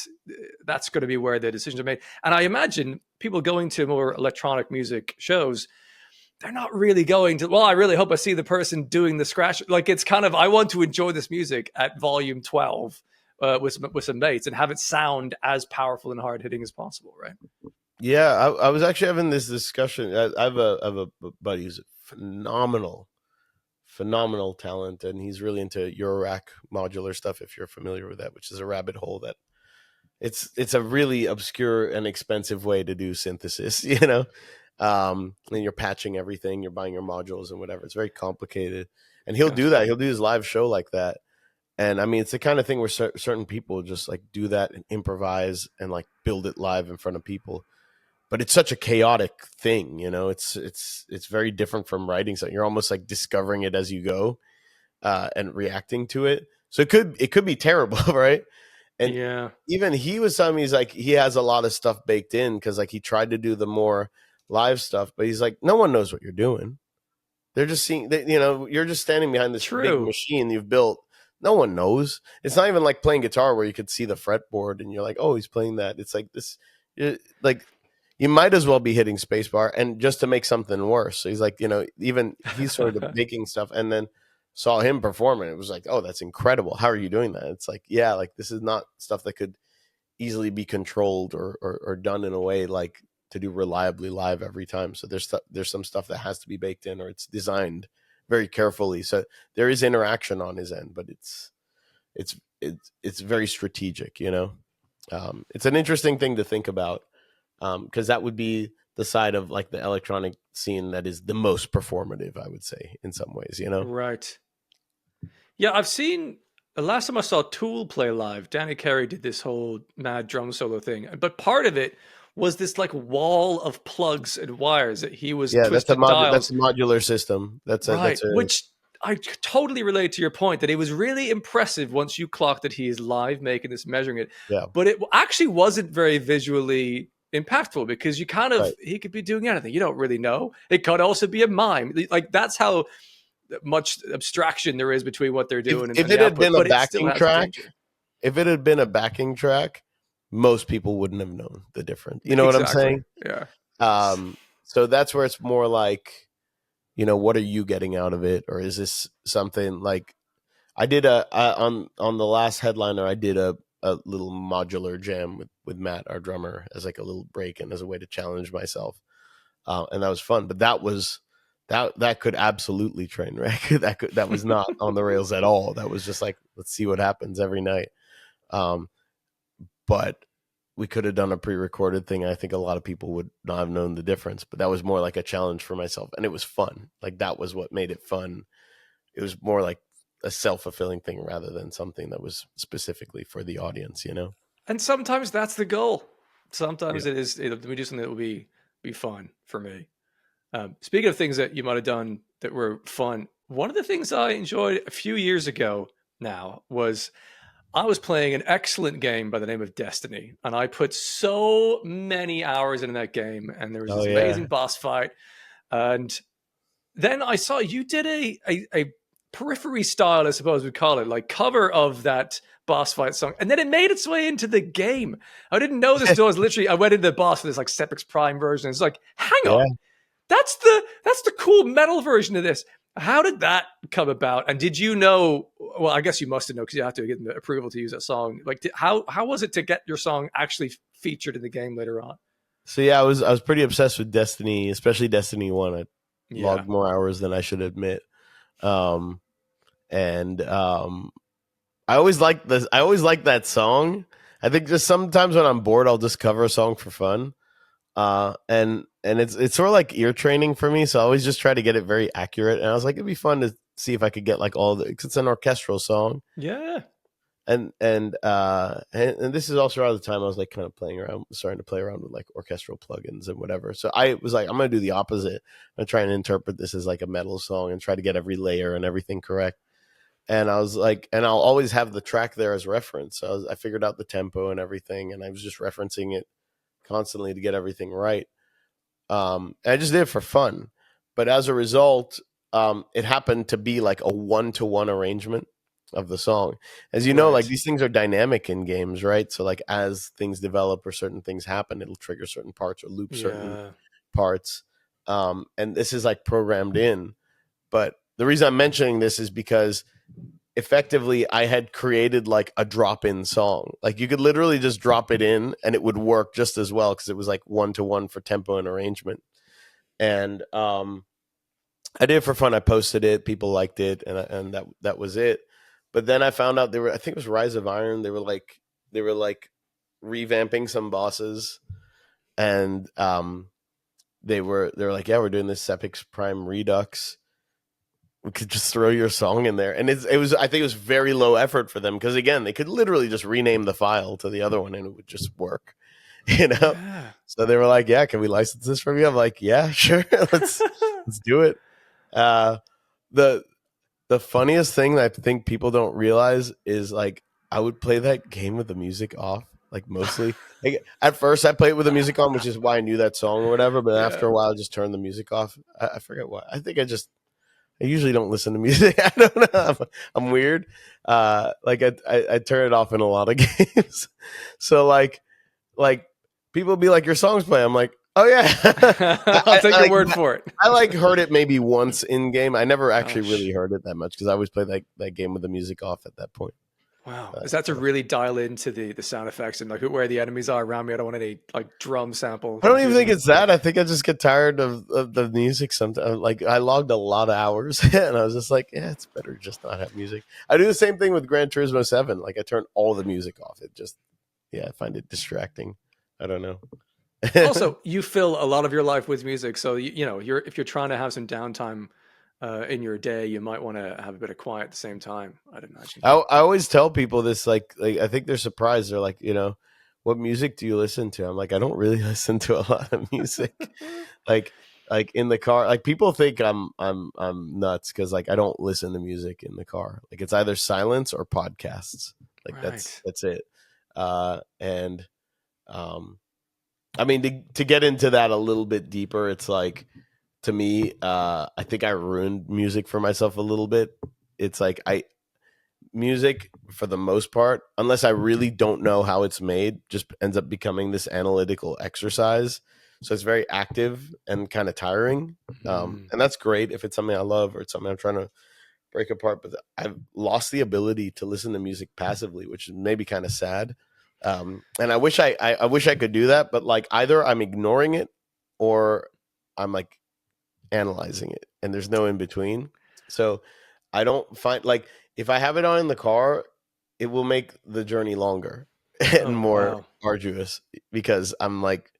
that's going to be where the decisions are made. And I imagine people going to more electronic music shows, they're not really going to, well, I really hope I see the person doing the scratch. Like it's kind of, I want to enjoy this music at volume 12 with some mates and have it sound as powerful and hard hitting as possible, right?
Yeah, I was actually having this discussion. I have a buddy who's phenomenal talent, and he's really into Eurorack modular stuff, if you're familiar with that, which is a rabbit hole that it's a really obscure and expensive way to do synthesis, and you're patching everything, you're buying your modules and whatever. It's very complicated, and he'll do that. He'll do his live show like that. And I mean, it's the kind of thing where certain people just like do that and improvise and like build it live in front of people. But it's such a chaotic thing, it's very different from writing something. You're almost like discovering it as you go, and reacting to it. So it could be terrible, right? And
Yeah.
even he was telling me, he's like, he has a lot of stuff baked in because like he tried to do the more live stuff, but he's like, no one knows what you're doing. They're just seeing that, you're just standing behind this big machine you've built. No one knows. It's not even like playing guitar where you could see the fretboard and you're like, oh, he's playing that. It's like this, like you might as well be hitting spacebar and just to make something worse. So he's like, even he's sort of making stuff, and then saw him perform and it was like, oh, that's incredible. How are you doing that? It's like, yeah, like this is not stuff that could easily be controlled or done in a way like to do reliably live every time. So there's some stuff that has to be baked in, or it's designed very carefully. So there is interaction on his end, but it's very strategic, it's an interesting thing to think about. Because that would be the side of like the electronic scene that is the most performative, I would say, in some ways,
Right. Yeah, I've seen the last time I saw Tool play live, Danny Carey did this whole mad drum solo thing. But part of it was this like wall of plugs and wires that he was
Yeah,
twisting dials.
that's a modular system.
Right. Which I totally relate to your point that it was really impressive once you clocked that he is live making this, measuring it.
Yeah.
But it actually wasn't very visually impactful because you kind of, he could be doing anything. You don't really know. It could also be a mime. Like that's how much abstraction there is between what they're doing.
If it had been a backing track, most people wouldn't have known the difference. You know what I'm saying?
Yeah.
So that's where it's more like, what are you getting out of it? Or is this something like I did on the last headliner, I did a little modular jam with Matt, our drummer, as like a little break and as a way to challenge myself. and that was fun. But that could absolutely train wreck. That was not on the rails at all. That was just like, let's see what happens every night. But we could have done a pre-recorded thing. I think a lot of people would not have known the difference, but that was more like a challenge for myself, and it was fun. Like, that was what made it fun. It was more like a self-fulfilling thing rather than something that was specifically for the audience, you know?
And sometimes that's the goal. Sometimes
Yeah.
it is, we do something that will be fun for me. Speaking of things that you might have done that were fun, one of the things I enjoyed a few years ago now was I was playing an excellent game by the name of Destiny, and I put so many hours into that game, and there was
Oh
this
yeah.
amazing boss fight. And then I saw you did a periphery style, I suppose we'd call it, like cover of that boss fight song, and then it made its way into the game. I didn't know this until I was literally I went into the boss for this like Sepiks Prime version. It's like, hang
Yeah.
on, that's the cool metal version of this. How did that come about? And did you know? Well, I guess you must have known because you have to get the approval to use that song. Like, how was it to get your song actually featured in the game later on?
So yeah, I was pretty obsessed with Destiny, especially Destiny 1. I
Yeah,
logged more hours than I should admit. Um and I always liked this. I always liked that song. I think just sometimes when I'm bored, I'll just cover a song for fun. And it's sort of like ear training for me. So I always just try to get it very accurate. And I was like, it'd be fun to see if I could get like all the. Cause it's an orchestral song,
yeah,
and this is also around the time I was like kind of playing around, starting to play around with like orchestral plugins and whatever. So I was like, I'm gonna do the opposite. I'm gonna try and interpret this as like a metal song and try to get every layer and everything correct. And I was like, and I'll always have the track there as reference. So I figured out the tempo and everything, and I was just referencing it constantly to get everything right. And I just did it for fun. But as a result, it happened to be like a 1-to-1 arrangement of the song. As you know, like
right,
these things are dynamic in games, right? So like as things develop or certain things happen, it'll trigger certain parts or loop certain
yeah,
parts. And this is like programmed in. But the reason I'm mentioning this is because effectively I had created like a drop-in song. Like you could literally just drop it in and it would work just as well because it was like 1-to-1 for tempo and arrangement. And I did it for fun. I posted it, people liked it, and that was it. But then I found out I think it was Rise of Iron. They were like revamping some bosses, and they were like, yeah, we're doing this Sepiks Prime Redux. We could just throw your song in there, and it was, I think it was very low effort for them because again, they could literally just rename the file to the other one and it would just work, you know.
yeah.
So they were like, yeah, can we license this from you? I'm like, yeah, sure. let's do it. uh the the funniest thing that I think people don't realize is like I would play that game with the music off, like mostly. Like, at first, I played with the music on, which is why I knew that song or whatever. But
Yeah.
after a while, I just turned the music off. I forget why. I think I usually don't listen to music. I don't know. I'm weird. Like I turn it off in a lot of games. So like people be like, your song's playing. I'm like, oh yeah.
I'll take your word for it.
I like heard it maybe once in game. I never
Oh,
actually really heard it that much because I always play that game with the music off at that point.
wow. Is that to really dial into the sound effects and like where the enemies are around me? I don't want any like drum sample
I don't even
confusing
think
me.
it's that. I think I just get tired of the music sometimes. Like I logged a lot of hours and I was just like, yeah, it's better to just not have music. I do the same thing with Gran Turismo 7. Like I turn all the music off. It just, yeah, I find it distracting. I don't know.
Also, you fill a lot of your life with music, so you know if you're trying to have some downtime in your day, you might want to have a bit of quiet at the same time. I'd imagine.
I always tell people this, like I think they're surprised. They're like, what music do you listen to? I'm like, I don't really listen to a lot of music. like like in the car, like people think I'm nuts because like I don't listen to music in the car. Like it's either silence or podcasts. Like that's
Right.
that's it. And I mean, to get into that a little bit deeper, it's like, to me, I think I ruined music for myself a little bit. It's like music for the most part, unless I really don't know how it's made, just ends up becoming this analytical exercise. So it's very active and kind of tiring.
Mm.
And that's great if it's something I love or it's something I'm trying to break apart. But I've lost the ability to listen to music passively, which is maybe kind of sad. And I wish I could do that, but like either I'm ignoring it or I'm like analyzing it, and there's no in between. So I don't find like if I have it on in the car, it will make the journey longer and
Oh
more
wow.
arduous because I'm like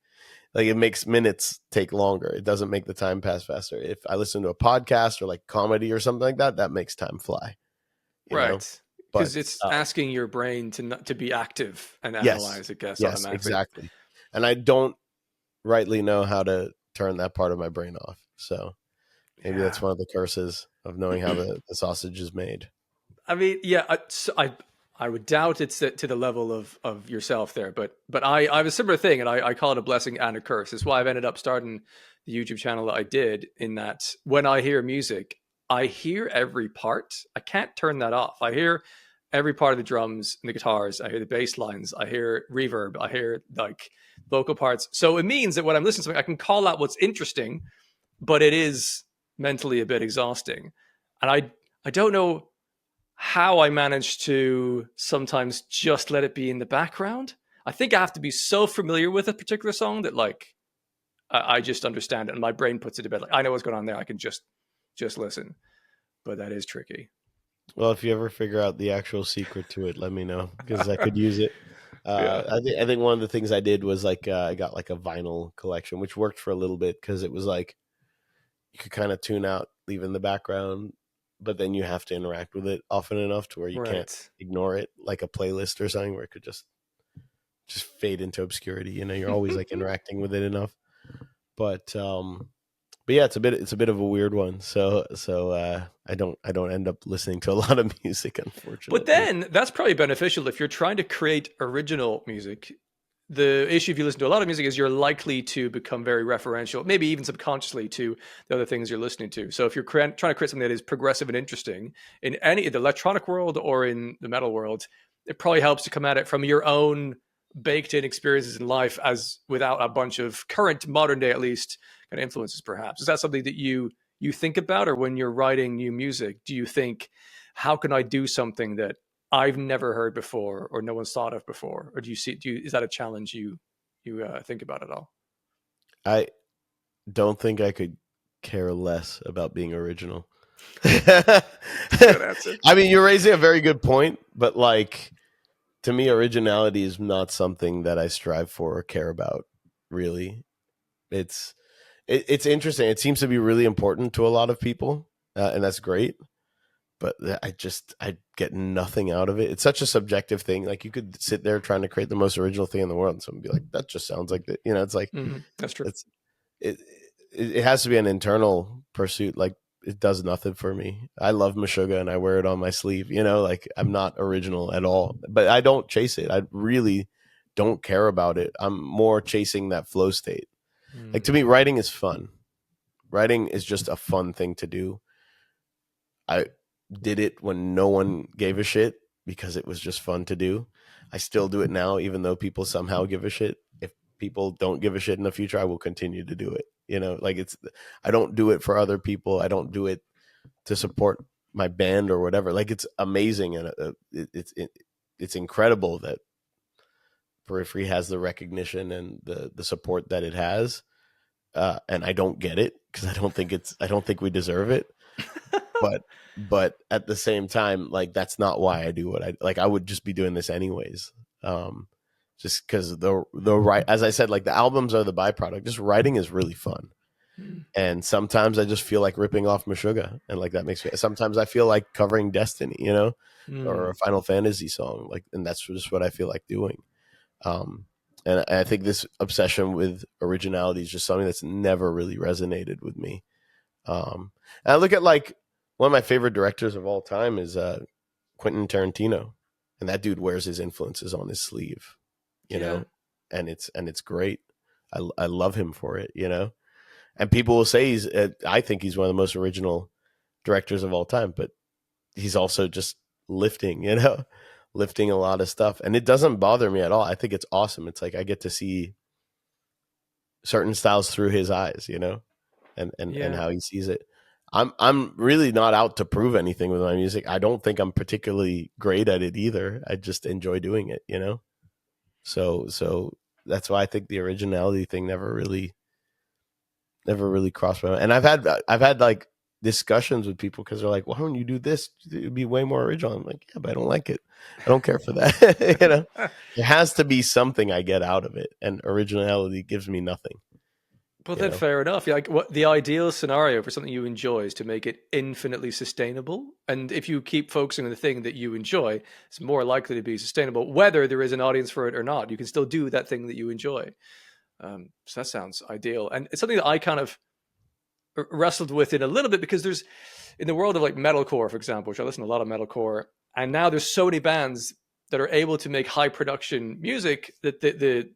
it makes minutes take longer. It doesn't make the time pass faster. If I listen to a podcast or like comedy or something like that, that makes time fly, you know.
Right.
But
Because it's asking your brain to not, to be active and
yes,
analyze, I guess,
yes,
automatically.
exactly. And I don't rightly know how to turn that part of my brain off. So maybe that's
Yeah.
one of the curses of knowing how the sausage is made.
I mean, yeah, I would doubt it's to the level of yourself there, but I have a similar thing, and I call it a blessing and a curse. It's why I've ended up starting the YouTube channel that I did. In that, when I hear music, I hear every part. I can't turn that off. I hear every part of the drums and the guitars. I hear the bass lines. I hear reverb. I hear like vocal parts. So it means that when I'm listening to something, I can call out what's interesting, but it is mentally a bit exhausting, and I don't know how I manage to sometimes just let it be in the background. I think I have to be so familiar with a particular song that like I just understand it and my brain puts it to bed. Like I know what's going on there. I can just listen. But that is tricky.
Well, if you ever figure out the actual secret to it, let me know because I could use it.
Yeah.
I think one of the things I did was like I got like a vinyl collection, which worked for a little bit because it was like you could kind of tune out, leave in the background, but then you have to interact with it often enough to where you can't
Right.
ignore it, like a playlist or something where it could just fade into obscurity. You know, you're always like interacting with it enough. But but yeah, it's a bit of a weird one. So I don't end up listening to a lot of music,
But
unfortunately.
then that's probably beneficial if you're trying to create original music. The issue if you listen to a lot of music is you're likely to become very referential, maybe even subconsciously to the other things you're listening to. So if you're trying to create something that is progressive and interesting in any the electronic world or in the metal world, it probably helps to come at it from your own baked in experiences in life as without a bunch of current modern day at least kind of influences perhaps. Is that something that you think about or when you're writing new music, do you think how can I do something that I've never heard before or no one's thought of before? Or is that a challenge you think about at all?
I don't think I could care less about being original. I
Good answer.
mean, you're raising a very good point, but like to me, originality is not something that I strive for or care about. Really, it's it's interesting. It seems to be really important to a lot of people, and that's great. But I get nothing out of it. It's such a subjective thing. Like you could sit there trying to create the most original thing in the world, and someone be like, "That just sounds like that." You know, it's like
That's true.
it's it. It has to be an internal pursuit. Like it does nothing for me. I love Meshuggah and I wear it on my sleeve. You know, like I'm not original at all, but I don't chase it. I really don't care about it. I'm more chasing that flow state. Like to
Mm.
me, writing is fun. Writing is just a fun thing to do. I did it when no one gave a shit because it was just fun to do. I still do it now, even though people somehow give a shit. If people don't give a shit in the future, I will continue to do it. You know, like I don't do it for other people. I don't do it to support my band or whatever. Like it's amazing and it's incredible that Periphery has the recognition and the support that it has. And I don't get it because I don't think we deserve it. but but at the same time, like that's not why I do what I like. I would just be doing this anyways. Just because the right, as I said, like the albums are the byproduct. Just writing is really fun,
Mm.
and sometimes I just feel like ripping off Meshuggah, and like that makes me. Sometimes I feel like covering Destiny, you know, or
Mm.
a Final Fantasy song, like, and that's just what I feel like doing. Um, and I think this obsession with originality is just something that's never really resonated with me. And I look at like one of my favorite directors of all time is Quentin Tarantino, and that dude wears his influences on his sleeve, you
Yeah.
know, and it's great. I love him for it, you know. And people will say he's I think he's one of the most original directors of all time, but he's also just lifting, you know, lifting a lot of stuff, and it doesn't bother me at all. I think it's awesome. It's like I get to see certain styles through his eyes, you know, and
Yeah.
how he sees it. I'm really not out to prove anything with my music. I don't think I'm particularly great at it either. I just enjoy doing it, you know. So that's why I think the originality thing never really crossed my mind. And I've had like discussions with people because they're like, "Why don't you do this? It'd be way more original." I'm like, "Yeah, but I don't like it. I don't care for that." There has to be something I get out of it, and originality gives me nothing.
Well,
You
then
know,
fair enough. Like, what the ideal scenario for something you enjoy is to make it infinitely sustainable. And if you keep focusing on the thing that you enjoy, it's more likely to be sustainable, whether there is an audience for it or not. You can still do that thing that you enjoy. So that sounds ideal, and it's something that I kind of wrestled with it a little bit because there's in the world of like metalcore, for example, which I listen to a lot of metalcore, and now there's so many bands that are able to make high production music that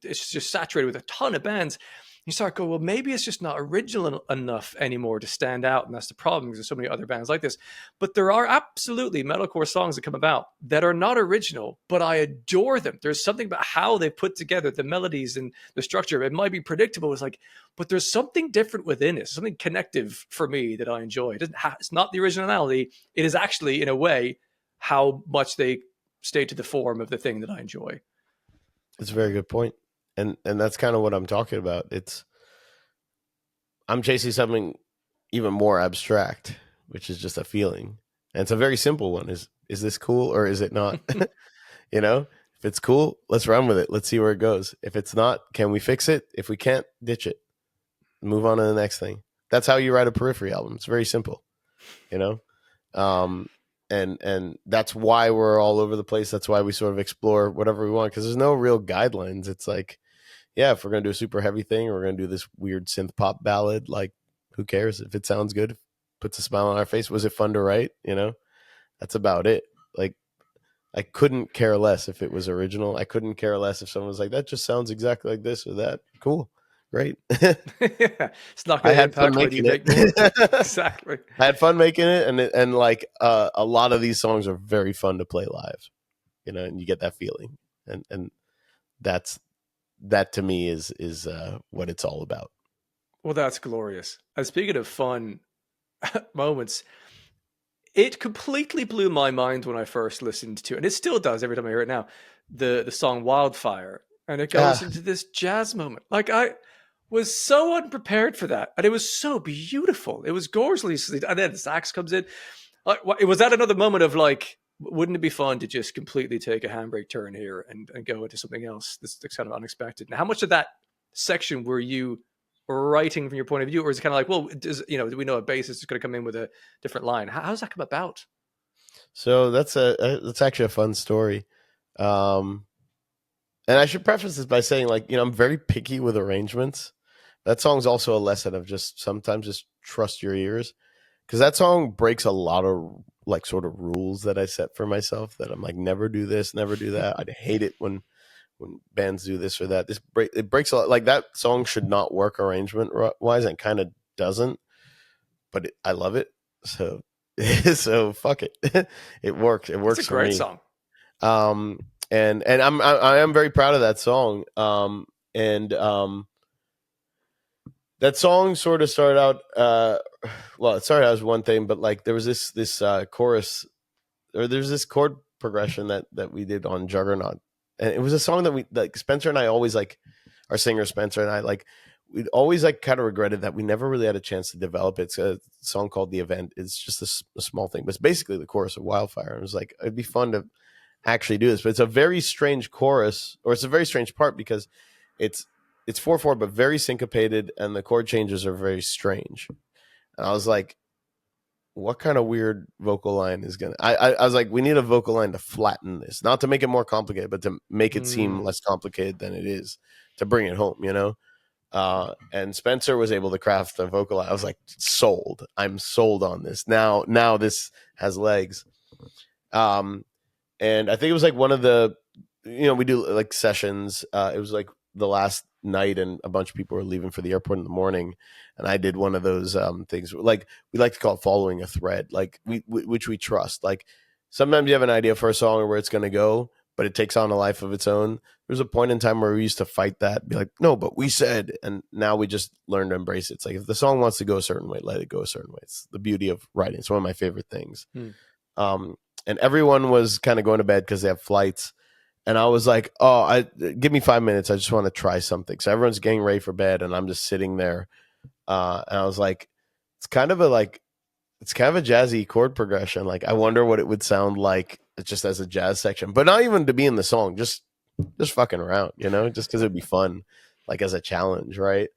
it's just saturated with a ton of bands. You start going, well, maybe it's just not original enough anymore to stand out, and that's the problem because there's so many other bands like this. But there are absolutely metalcore songs that come about that are not original, but I adore them. There's something about how they put together the melodies and the structure. It might be predictable. It's like, but there's something different within it, something connective for me that I enjoy. It's not the originality. It is actually, in a way, how much they stay to the form of the thing that I enjoy.
it's a very good point, and that's kind of what I'm talking about. I'm chasing something even more abstract, which is just a feeling, and it's a very simple one. Is this cool or is it not? If it's cool, let's run with it. Let's see where it goes. If it's not, can we fix it? If we can't, ditch it. Move on to the next thing. That's how you write a Periphery album. It's very simple, you know? And that's why we're all over the place. That's why we sort of explore whatever we want, because there's no real guidelines. It's like, yeah, if we're gonna do a super heavy thing, or we're gonna do this weird synth pop ballad, like who cares? If it sounds good, puts a smile on our face. Was it fun to write? That's about it. Like, I couldn't care less if it was original. I couldn't care less if someone was like, that just sounds exactly like this or that. Cool. Great.
Yeah, it's not
I
going to
had fun
impact whether you
making it.
make more. Exactly.
I had fun making it, and like a lot of these songs are very fun to play live, and you get that feeling, and that to me is what it's all about.
Well, that's glorious. And speaking of fun moments, it completely blew my mind when I first listened to it, and it still does every time I hear it now. The song Wildfire, and it goes
Ah,
into this jazz moment. Like, I was so unprepared for that, and it was so beautiful. It was gorgeously, and then the sax comes in. Like, was that another moment of like, wouldn't it be fun to just completely take a handbrake turn here and go into something else that's kind of unexpected? And how much of that section were you writing from your point of view, or is it kind of like, well, do we know a bassist is going to come in with a different line? How does that come about?
so that's actually a fun story. Um, and I should preface this by saying, like, I'm very picky with arrangements. That song's also a lesson of just sometimes just trust your ears, because that song breaks a lot of like sort of rules that I set for myself, that I'm like, never do this, never do that. I'd hate it when bands do this or that. It breaks a lot. Like, that song should not work arrangement wise, and kind of doesn't, but I love it. So so fuck it. It works. It
It's a
works for
great
me.
song.
Um, and I am very proud of that song. And that song sort of started out. Well, it started out as one thing, but like there was this chorus, or there's this chord progression that we did on Juggernaut, and it was a song that we like. Spencer and I always like, our singer Spencer and I, like, we'd always like kind of regretted that we never really had a chance to develop it. It's a song called "The Event." It's just a small thing, but it's basically the chorus of Wildfire. And it was like, it'd be fun to actually do this, but it's a very strange chorus, or it's a very strange part, because it's 4/4 but very syncopated, and the chord changes are very strange. And I was like, what kind of weird vocal line is gonna I was like, we need a vocal line to flatten this, not to make it more complicated, but to make it seem less complicated than it is, to bring it home. And Spencer was able to craft the vocal line. I was like, sold. I'm sold on this. Now this has legs. And I think it was like one of the, we do like sessions. It was like the last night, and a bunch of people were leaving for the airport in the morning, and I did one of those things, like we like to call it following a thread, like which we trust. Like, sometimes you have an idea for a song or where it's going to go, but it takes on a life of its own. There was a point in time where we used to fight that, be like, no, but we said, and now we just learn to embrace it. It's like, if the song wants to go a certain way, let it go a certain way. It's the beauty of writing. It's one of my favorite things. Um, and everyone was kind of going to bed because they have flights. And I was like, give me 5 minutes. I just want to try something. So everyone's getting ready for bed, and I'm just sitting there, And I was like, it's kind of a like it's kind of a jazzy chord progression. Like I wonder what it would sound like just as a jazz section, but not even to be in the song, just fucking around, just because it'd be fun, like as a challenge, right?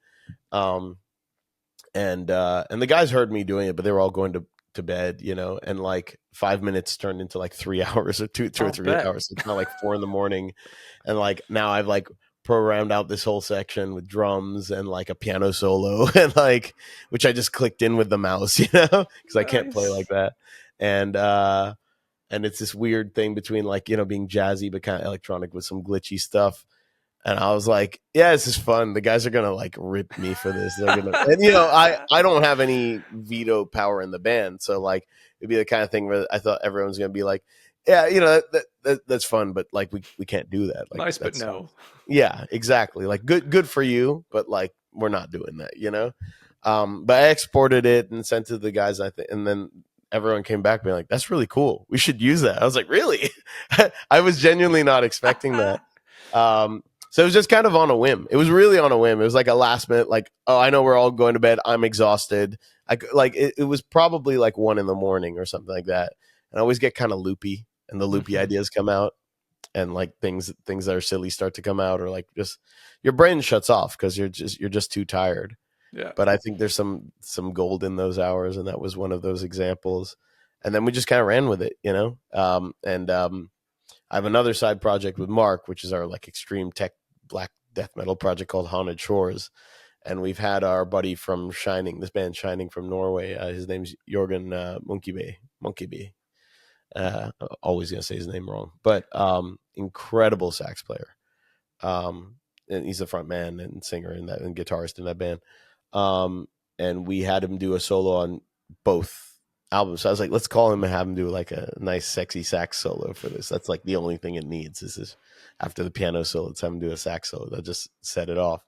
Um, and the guys heard me doing it, but they were all going to bed, and like 5 minutes turned into like 3 hours or two or
I'll
three
bet.
hours. It's not like 4 in the morning, and like now I've like programmed out this whole section with drums and like a piano solo and like which I just clicked in with the mouse, because I can't play like
Nice.
that, and it's this weird thing between like being jazzy but kind of electronic with some glitchy stuff. And I was like, yeah, this is fun. The guys are gonna like rip me for this. They're gonna, and I don't have any veto power in the band, so like it'd be the kind of thing where I thought everyone's gonna be like, yeah, that's fun, but like we can't do that. Like
Nice, but
that's
no.
yeah, exactly. Like good for you, but like we're not doing that. But I exported it and sent it to the guys. I think, and then everyone came back being like, "That's really cool. We should use that." I was like, "Really?" I was genuinely not expecting that. So it was just kind of on a whim. It was really on a whim. It was like a last minute, like, oh, I know we're all going to bed. I'm exhausted. It was probably like 1 in the morning or something like that. And I always get kind of loopy, and the loopy
Mhm.
ideas come out, and like things that are silly start to come out, or like just your brain shuts off because you're just too tired.
Yeah.
But I think there's some gold in those hours, and that was one of those examples. And then we just kind of ran with it. And I have another side project with Mark, which is our like extreme tech black death metal project called Haunted Shores. And we've had our buddy from Shining, this band Shining from Norway. His name's Jorgen Monkey. Always gonna say his name wrong, but incredible sax player. And he's the front man and singer and guitarist in that band. Um, and we had him do a solo on both albums. So I was like, let's call him and have him do like a nice, sexy sax solo for this. That's like the only thing it needs. This is after the piano solo, let's have him do a sax solo. That just set it off.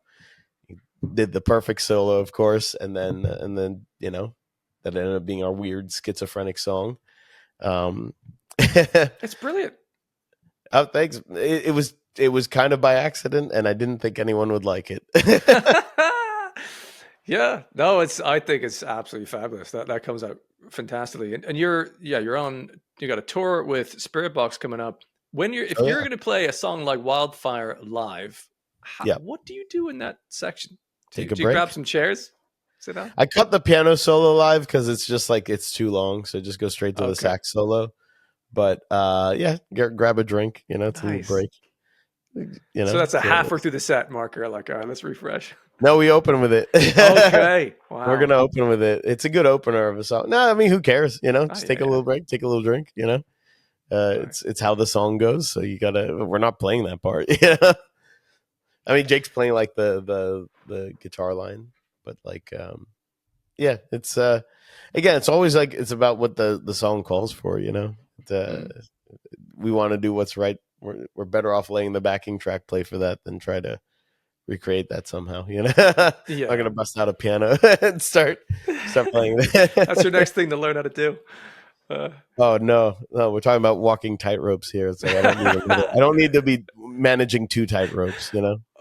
He did the perfect solo, of course, and then that ended up being our weird schizophrenic song. Um,
It's brilliant.
oh, thanks. It was kind of by accident, and I didn't think anyone would like it.
Yeah, no, I think it's absolutely fabulous. That comes out fantastically. And you got a tour with Spirit Box coming up. If
Oh
you're
yeah,
going to play a song like Wildfire live,
yeah.
what do you do in that section? Do you,
Take a
do you grab
break.
some chairs, sit down?
I cut the piano solo live because it's just like it's too long, so just go straight to the
Okay,
sax solo. But yeah, grab a drink. It's a little
nice.
break.
So that's a
So
halfway through the set marker. Like, all right, let's refresh.
no, we open with it.
Okay,
We're
wow.
gonna open with it. It's a good opener of a song. No, I mean, who cares?
Oh
Just
yeah,
take a
yeah.
little break, take a little drink.
All right.
It's how the song goes. So you gotta. We're not playing that part. I mean, Jake's playing like the guitar line, but like yeah, it's again, it's always like it's about what the song calls for.
Mm.
We want to do what's right. We're better off letting the backing track play for that than try to recreate that somehow. I'm not
Yeah.
gonna bust out a piano and start playing
That's your
that.
next thing to learn how to do. Uh,
Oh no, we're talking about walking tightropes here. It's like I don't need to be managing two tightropes.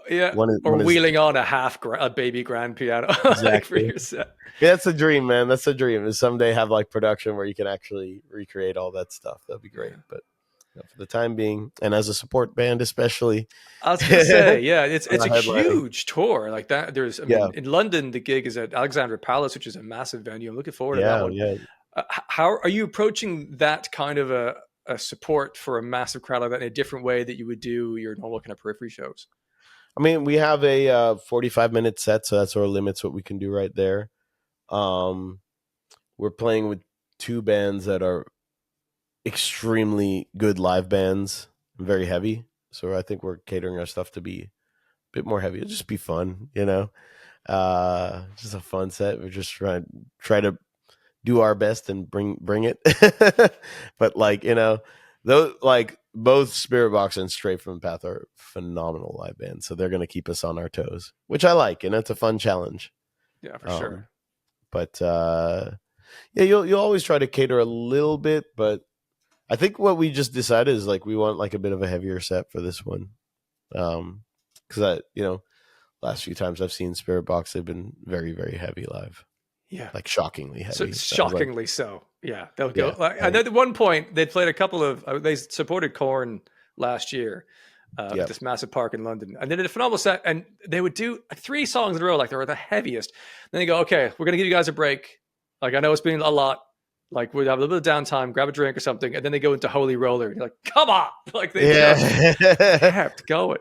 yeah, or
One is
wheeling on a baby grand piano like for
exactly.
your set.
Yeah, that's the dream, man. That's the dream. Is someday have like production where you can actually recreate all that stuff. That'd be great.
Yeah.
But for the time being, and as a support band, especially,
I was gonna
I'm
say, yeah, it's a
not headlining.
huge tour like that. I
Yeah,
mean, in London, the gig is at Alexandra Palace, which is a massive venue. I'm looking forward to that
yeah,
one.
yeah.
How are you approaching that kind of a support for a massive crowd like that in a different way that you would do your normal kind of periphery shows?
I mean, we have a 45-minute set, so that sort of limits what we can do right there. Um, we're playing with two bands that are extremely good live bands, very heavy. So I think we're catering our stuff to be a bit more heavy. It'll just be fun, just a fun set. We're just try to do our best and bring it. But like those like both Spirit Box and Straight from the Path are phenomenal live bands, so they're gonna keep us on our toes, which I like, and it's a fun challenge.
Yeah, for
Um,
sure.
but yeah, you'll always try to cater a little bit, but I think what we just decided is like we want like a bit of a heavier set for this one, because I last few times I've seen Spirit Box, they've been very, very heavy live,
Yeah.
like shockingly
So
heavy. I was like,
shockingly so. Yeah, they'll go.
yeah,
Like, I know at one point they played a couple of. They supported Korn last year at
yep,
this massive park in London, and they did a phenomenal set. And they would do 3 songs in a row, like they were the heaviest. Then they go, "Okay, we're gonna give you guys a break. Like I know it's been a lot. Like we'd have a little bit of downtime, grab a drink or something." And then they go into Holy Roller. You're like, "Come on!" Like they just
yeah,
kept going.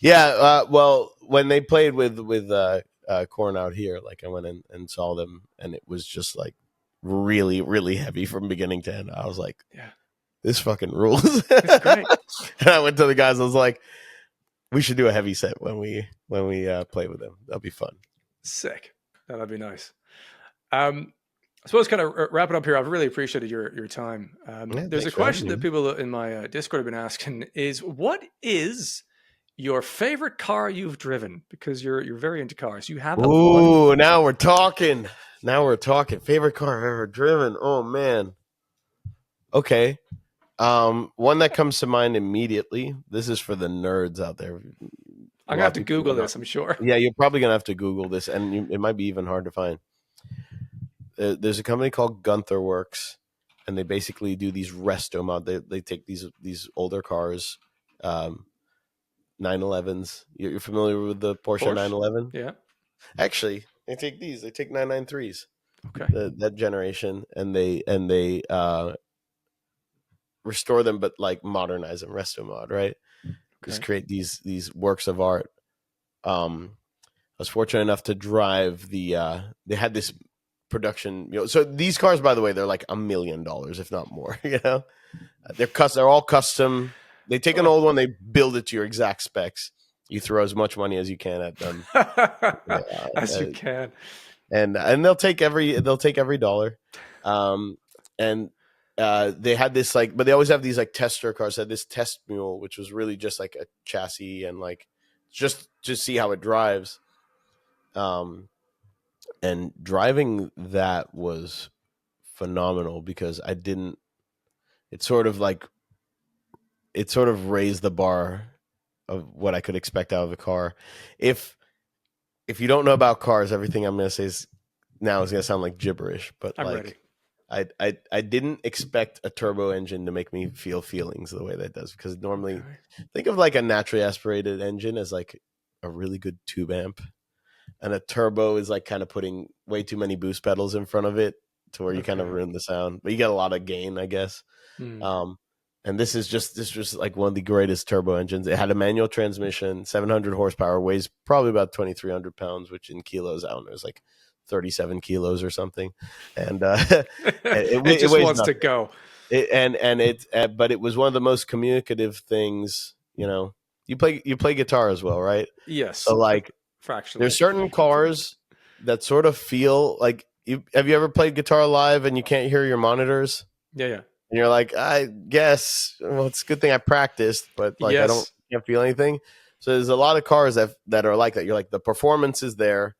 yeah. Well, when they played with Corn out here, like I went in and saw them, and it was just like really, really heavy from beginning to end. I was like,
Yeah,
this fucking rules.
it's great.
And I went to the guys. I was like, we should do a heavy set when we play with them. That'll be fun.
Sick. That'd be nice. I suppose kind of wrap it up here. I've really appreciated your time.
Yeah,
There's a
thanks for having
question
me.
that people in my Discord have been asking: is what is your favorite car you've driven? Because you're very into cars. You have one.
Ooh, now we're talking. Now we're talking. Favorite car I've ever driven. Oh man. Okay. One that comes to mind immediately. This is for the nerds out there. A
I'm gonna
lot
have
of
to
people
Google
are not.
this. I'm sure.
Yeah, you're probably gonna have to Google this, and it might be even hard to find. There's a company called Gunther Works, and they basically do these resto mod. They take these older cars, 911s. You're familiar with the Porsche
Porsche.
911?
Yeah.
Actually, they take these. They take 993s,
Okay.
that generation, and they restore them, but like modernize them, resto mod, right? Just
Okay.
create these works of art. I was fortunate enough to drive they had this production, so these cars, by the way, they're like $1 million, if not more. They're all custom. They take an
Oh.
old one, they build it to your exact specs. You throw as much money as you can at them.
As
uh,
you can.
and they'll take every dollar. And they had this like, but they always have these like tester cars. They had this test mule, which was really just like a chassis and like just to see how it drives. And driving that was phenomenal because I didn't. It sort of like it sort of raised the bar of what I could expect out of a car. If you don't know about cars, everything I'm going to say is now is going to sound like gibberish, but
I'm ready.
like I didn't expect a turbo engine to make me feel feelings the way that it does, because normally
Okay.
think of like a naturally aspirated engine as like a really good tube amp, and a turbo is like kind of putting way too many boost pedals in front of it to where you kind of
Okay.
ruin the sound, but you get a lot of gain, I guess.
Hmm.
And this was like one of the greatest turbo engines. It had a manual transmission, 700 horsepower, weighs probably about 2,300 pounds, which in kilos, I don't know, is like 37 kilos or something. And
It
it
just
weighs
wants to
nothing.
go.
But it was one of the most communicative things. You play guitar as well, right?
Yes.
So like,
Fractionally.
there's certain cars that sort of feel like have you ever played guitar live and you can't hear your monitors?
Yeah. Yeah.
And you're like, I guess, well, it's a good thing I practiced, but like
Yes.
can't feel anything. So there's a lot of cars that are like that. You're like, the performance is there,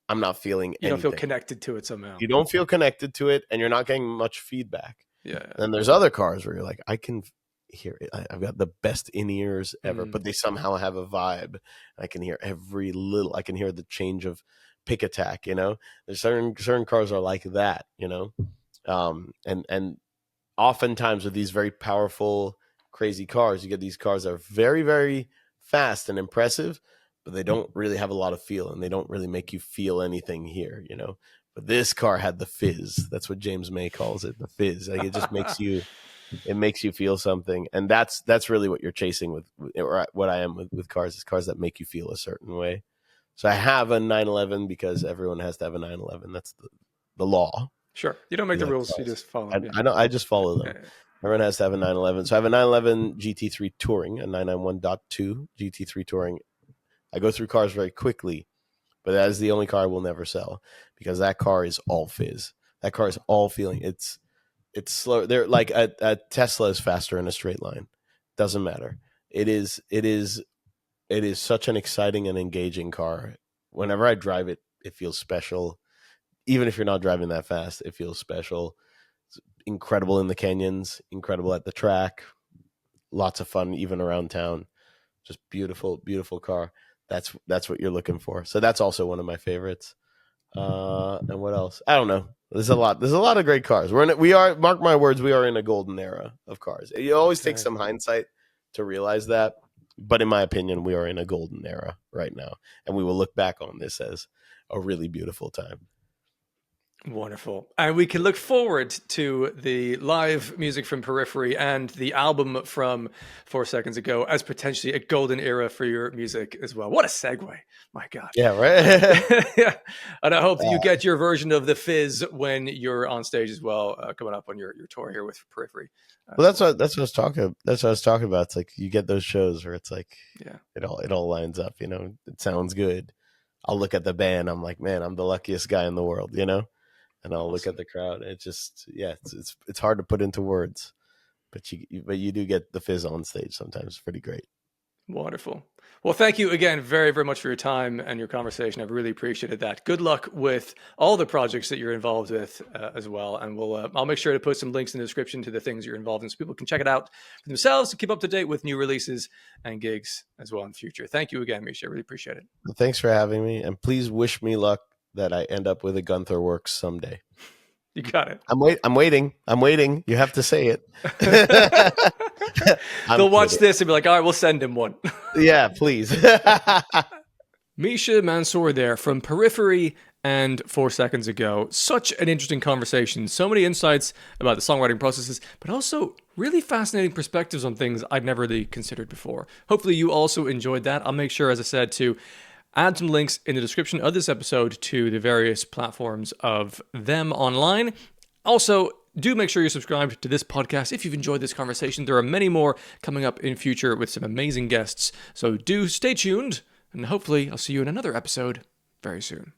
I'm not feeling
You don't feel
anything.
connected to it somehow.
You don't feel connected to it, and you're not getting much feedback.
Yeah.
And then there's other cars where you're like, I can hear it. I've got the best in ears ever,
Mm.
but they somehow have a vibe. I can hear every little. I can hear the change of pick attack. There's certain cars are like that. And oftentimes with these very powerful, crazy cars, you get these cars that are very, very fast and impressive, but they don't really have a lot of feel, and they don't really make you feel anything here. But this car had the fizz. That's what James May calls it, the fizz. Like, it just makes you feel something, and that's really what you're chasing or what I am with cars, is cars that make you feel a certain way. So I have a 911 because everyone has to have a 911. That's the law.
Sure. You don't make
You
the
like
rules. You
cars.
just follow
I,
them.
I don't. I just follow them.
Yeah.
Everyone has to have a 911. So I have a 911 GT3 Touring, a 991.2 GT3 Touring. I go through cars very quickly, but that is the only car I will never sell, because that car is all fizz. That car is all feeling. It's slow. They're like a Tesla is faster in a straight line. Doesn't matter. It is such an exciting and engaging car. Whenever I drive it, it feels special. Even if you're not driving that fast, it feels special. It's incredible in the canyons, incredible at the track, lots of fun even around town. Just beautiful, beautiful car. that's what you're looking for. So that's also one of my favorites. And what else? I don't know. There's a lot. There's a lot of great cars. We are, mark my words, we are in a golden era of cars. It always takes some hindsight to realize that, but in my opinion, we are in a golden era right now, and we will look back on this as a really beautiful time.
Wonderful. And we can look forward to the live music from Periphery and the album from 4 Seconds Ago as potentially a golden era for your music as well. What a segue. My God.
Yeah, right?
Yeah. And I hope that you get your version of the fizz when you're on stage as well, coming up on your tour here with Periphery.
Well, that's what I was talking. That's what I was talking about. It's like you get those shows where it's like,
yeah,
it all lines up. You know, it sounds good. I'll look at the band. I'm like, man, I'm the luckiest guy in the world. You know, and I'll look at the crowd. And it just, yeah, it's hard to put into words, but you do get the fizz on stage sometimes. It's pretty great.
Wonderful. Well, thank you again very, very much for your time and your conversation. I've really appreciated that. Good luck with all the projects that you're involved with as well. And I'll make sure to put some links in the description to the things you're involved in so people can check it out for themselves to keep up to date with new releases and gigs as well in the future. Thank you again, Misha. I really appreciate it.
Well, thanks for having me. And please wish me luck that I end up with a Gunther Works someday.
You got it.
I'm waiting. You have to say it.
They'll watch this and be like, all right, we'll send him one.
Yeah, please.
Misha Mansoor there from Periphery and 4 Seconds Ago. Such an interesting conversation. So many insights about the songwriting processes, but also really fascinating perspectives on things I'd never really considered before. Hopefully you also enjoyed that. I'll make sure, as I said, to add some links in the description of this episode to the various platforms of them online. Also, do make sure you're subscribed to this podcast if you've enjoyed this conversation. There are many more coming up in future with some amazing guests. So do stay tuned, and hopefully I'll see you in another episode very soon.